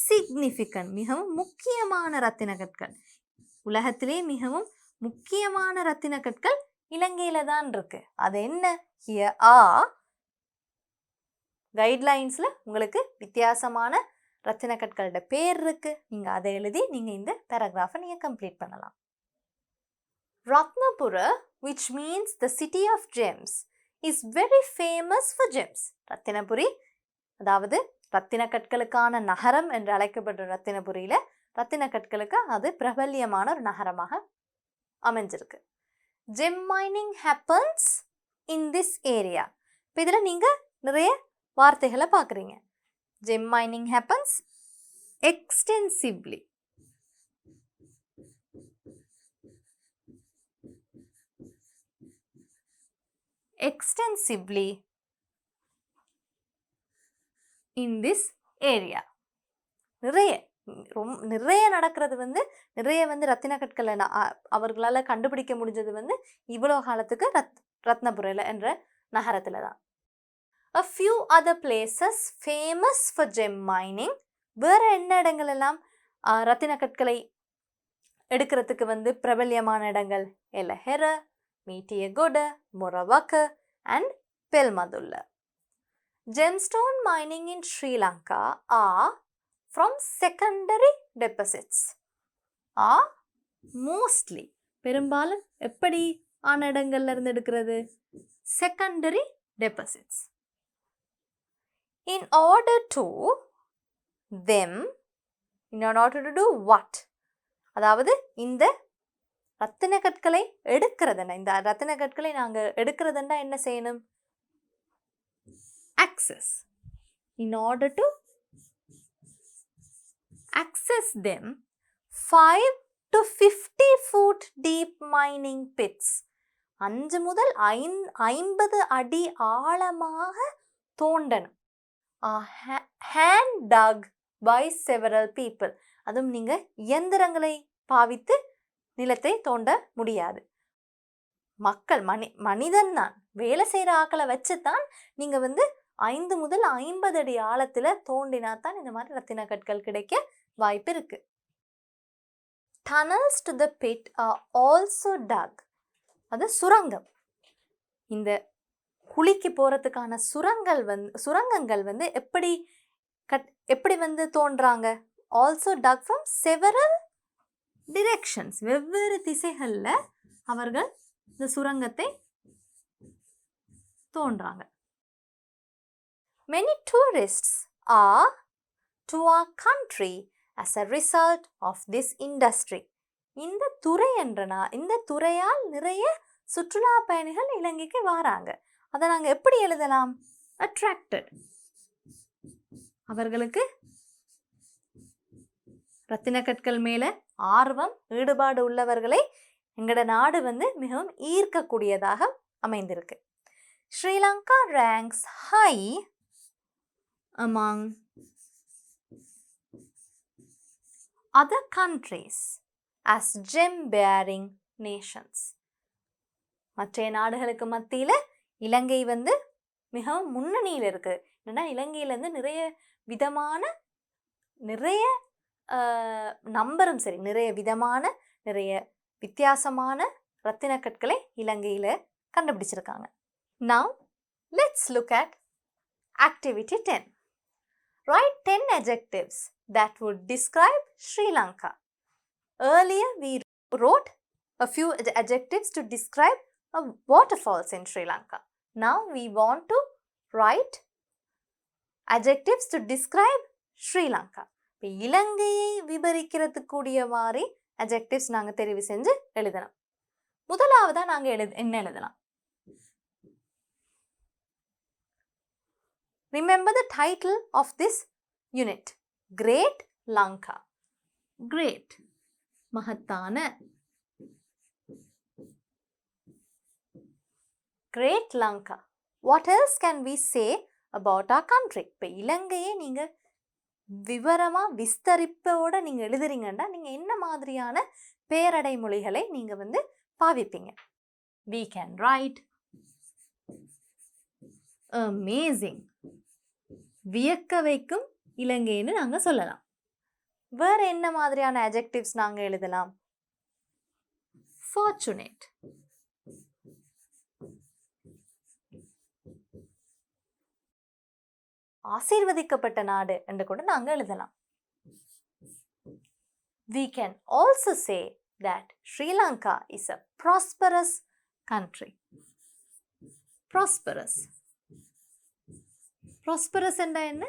[SPEAKER 1] Significant, மிகவும் முக்கியமான ரத்தின கற்கள். உலகத்திலே மிகவும் முக்கியமான ரத்தின கற்கள் இலங்கையில தான் இருக்கு. அது என்ன? Here are கைட்லைன்ஸ்ல உங்களுக்கு வித்தியாசமான ரத்தின கற்களோட பேர் இருக்கு. நீங்க அதை எழுதி நீங்க இந்த பேராகிராஃபை நீங்க கம்ப்ளீட் பண்ணலாம். Ratnapura, which means the city of gems, is very famous for gems. Ratnapura, அதாவது ரத்தின கற்களுக்கான நகரம் என்று அழைக்கப்படுற ரத்தினபுரியில ரத்தின கற்களுக்கு அது பிரபல்யமான ஒரு நகரமாக அமைஞ்சிருக்கு. Gem mining happens in this area. இப்போ இதில் நீங்கள் நிறைய வார்த்தைகளை பார்க்குறீங்க. Gem mining happens extensively. Extensively in this area. நிறைய நடக்கிறது நிறைய ரத்தின கற்களை அவர்களால் கண்டுபிடிக்க முடிஞ்சது இவ்வளோ காலத்துக்கு ரத்னபுரியில் என்ற நகரத்தில் தான். A few other places famous for gem mining. வேறு என்ன இடங்கள் எல்லாம் ரத்தின கற்களை எடுக்கிறதுக்கு பிரபல்யமான இடங்கள்? Elahera, மீட்டியகொட, முரவக்க and பெல்மதுல்ல. Gemstone mining in Sri Lanka are from secondary deposits. Are mostly, பெரும்பாலும் எப்படி ஆன இடங்கள்ல இருந்து எடுக்கிறது? Secondary deposits. In order to do what? அதாவது இந்த ரத்தின கற்களை எடுக்கிறதுனா, இந்த ரத்தின கற்களை நாங்கள் எடுக்கிறதுனா என்ன செய்யணும்? Access. In order to access them, 5 to 50 foot deep mining pits. 5 முதல் 50 அடி ஆழமாக தோண்டணும். Hand dug by several people. அதுவும் நீங்க இயந்திரங்களை பாவித்து நிலத்தை தோண்ட முடியாது. மக்கள் மனிதன் தான் வேலை செய்கிற ஆக்களை வச்சு தான் நீங்க 5 முதல் 50 அடி ஆழத்துல தோண்டினா தான் இந்த மாதிரி ரத்தின கற்கள் கிடைக்க வாய்ப்பு இருக்கு. Tunnels to the pit are also dug. அது சுரங்கம். இந்த குழிக்கு போறதுக்கான சுரங்கங்கள் எப்படி தோன்றாங்க? Also dug from several directions. வெவ்வேறு திசைகள்ல அவர்கள் இந்த சுரங்கத்தை தோன்றாங்க. Many tourists are to our country as a result of this industry. இந்த துறையால் நிறைய சுற்றுலா பயணிகள் இலங்கைக்கு வராங்க. அதை நாங்க எப்படி எழுதலாம்? Attracted. அவர்களுக்கு ரத்தின கற்கள் மேல ஆர்வம், ஈடுபாடு உள்ளவர்களை எங்கட நாடு மிகவும் ஈர்க்கக்கூடியதாக அமைந்திருக்கு. Sri Lanka ranks high among other countries as gem-bearing nations. மற்ற நாடுகளுக்கு மத்தியில் இலங்கை மிகவும் முன்னணியில் இருக்கு. என்னன்னா இலங்கையிலேருந்து நிறைய விதமான நம்பரும் சரி நிறைய விதமான நிறைய வித்தியாசமான ரத்தின கற்களை இலங்கையில் கண்டுபிடிச்சிருக்காங்க. Now let's look at activity 10. Write 10 adjectives that would describe Sri Lanka. Earlier we wrote a few adjectives to describe a waterfalls in Sri Lanka. Now we want to write adjectives to describe Sri Lanka. இலங்கையை விவரிக்கிறதுக்கூடிய மாதிரி adjectives நாங்கள் தெரிவு செஞ்சு எழுதலாம். முதலாவதா நாங்கள் என்ன எழுதலாம்? Remember the title of this unit. Great Lanka. Great. மகத்தான. Great Lanka. What else can we say about our country? இப்போ இலங்கையை நீங்கள் விவரமாக விஸ்தரிப்போட நீங்கள் எழுதுறீங்கன்னா நீங்கள் என்ன மாதிரியான பேரடை மொழிகளை நீங்கள் பாவிப்பீங்க? We can write amazing. வியக்க வைக்கும் இலங்கைன்னு நாங்கள் சொல்லலாம். வேறு என்ன மாதிரியான adjectives நாங்கள் எழுதலாம்? Fortunate. ஆசீர்வதிக்கப்பட்ட நாடு என்று கூட நாங்கள் எழுதலாம். We can also say that Sri Lanka is a prosperous country. Prosperous. Prosperous என்றால் என்ன?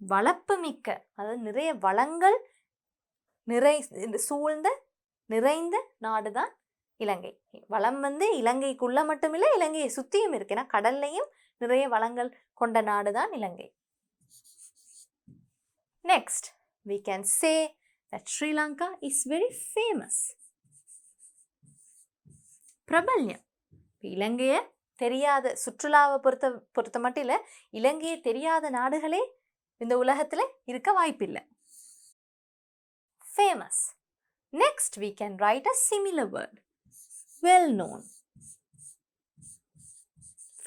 [SPEAKER 1] வளப்பு மிக்க, அதாவது நிறைய வளங்கள் சூழ்ந்த நிறைந்த நாடு தான் இலங்கை. வளம் இலங்கைக்குள்ள மட்டுமில்லை, இலங்கையை சுற்றியும் இருக்கு. ஏன்னா கடல்லையும் நிறைய வளங்கள் கொண்ட நாடு தான் இலங்கை. Next, we can say that Sri Lanka is very famous. பிரபல்யம். இலங்கையை தெரியாத, சுற்றுலாவை பொறுத்த மட்டும் இல்லை, இலங்கையை தெரியாத நாடுகளே இந்த உலகத்தில் இருக்க வாய்ப்பில்லை. Famous. Next, we can write a similar word. Well known.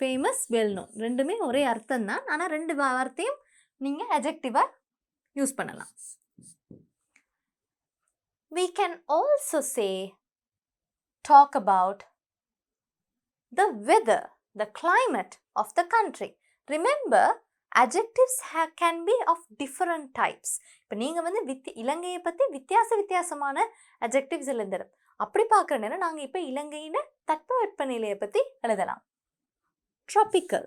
[SPEAKER 1] Famous, well known. ரெண்டுமே ஒரே அர்த்தம் தான். ஆனால் ரெண்டு வார்த்தையும் நீங்கள் adjective-ஆ யூஸ் பண்ணலாம். We can also say, talk about the weather, the climate of the country. Remember, adjectives can be of different types. இப்போ நீங்கள் இலங்கையை பற்றி வித்தியாசமான adjectives எழுதலாம். அப்படி பார்க்குற நேரம் நாங்கள் இப்போ இலங்கையின் தட்பவெப்பநிலையை பற்றி எழுதலாம். Tropical.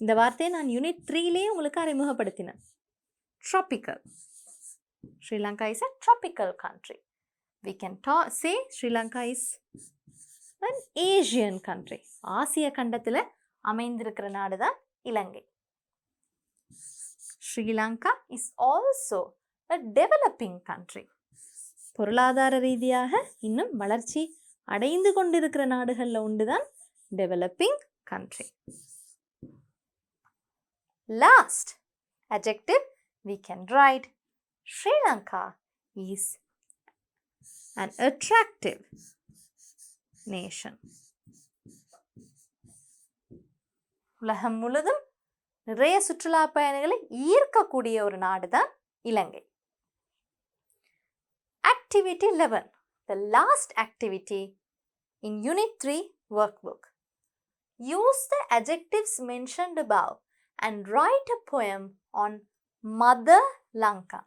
[SPEAKER 1] இந்த வார்த்தையை நான் யூனிட் 3லேயே உங்களுக்கு அறிமுகப்படுத்தினேன். Tropical. Sri Lanka is a tropical country. We can say Sri Lanka is an Asian country. ஆசிய கண்டத்தில் அமைந்திருக்கிற நாடு தான் இலங்கை. Sri Lanka is also a developing country. பொருளாதார ரீதியாக இன்னும் வளர்ச்சி அடைந்து கொண்டிருக்கிற நாடுகளில் ஒன்று தான் developing country. Last adjective, we can write Sri Lanka is an attractive nation. உலகம் முழுதும் நிறைய சுற்றுலா பயணிகளை ஈர்க்கக்கூடிய ஒரு நாடு தான் இலங்கை. Activity 11, the last activity in Unit 3 workbook. Use the adjectives mentioned above and write a poem on Mother Lanka.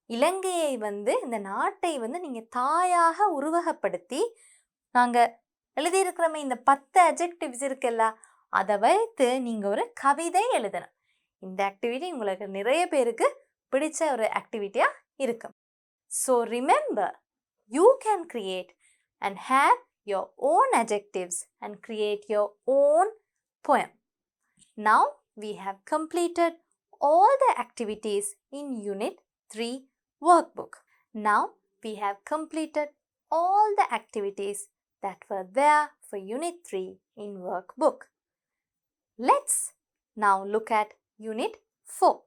[SPEAKER 1] இலங்கையை இந்த நாட்டை நீங்கள் தாயாக உருவகப்படுத்தி நாங்கள் எழுதியிருக்கிறோமே இந்த 10 adjectives இருக்குல்ல, அதை வைத்து நீங்கள் ஒரு கவிதை எழுதணும். இந்த ஆக்டிவிட்டி உங்களுக்கு நிறைய பேருக்கு பிடிச்ச ஒரு ஆக்டிவிட்டியாக இருக்கும். So remember, you can create and have your own adjectives and create your own poem. Now we have completed all the activities in Unit 3 workbook. Now we have completed all the activities that were there for Unit 3 in workbook. Let's now look at Unit 4.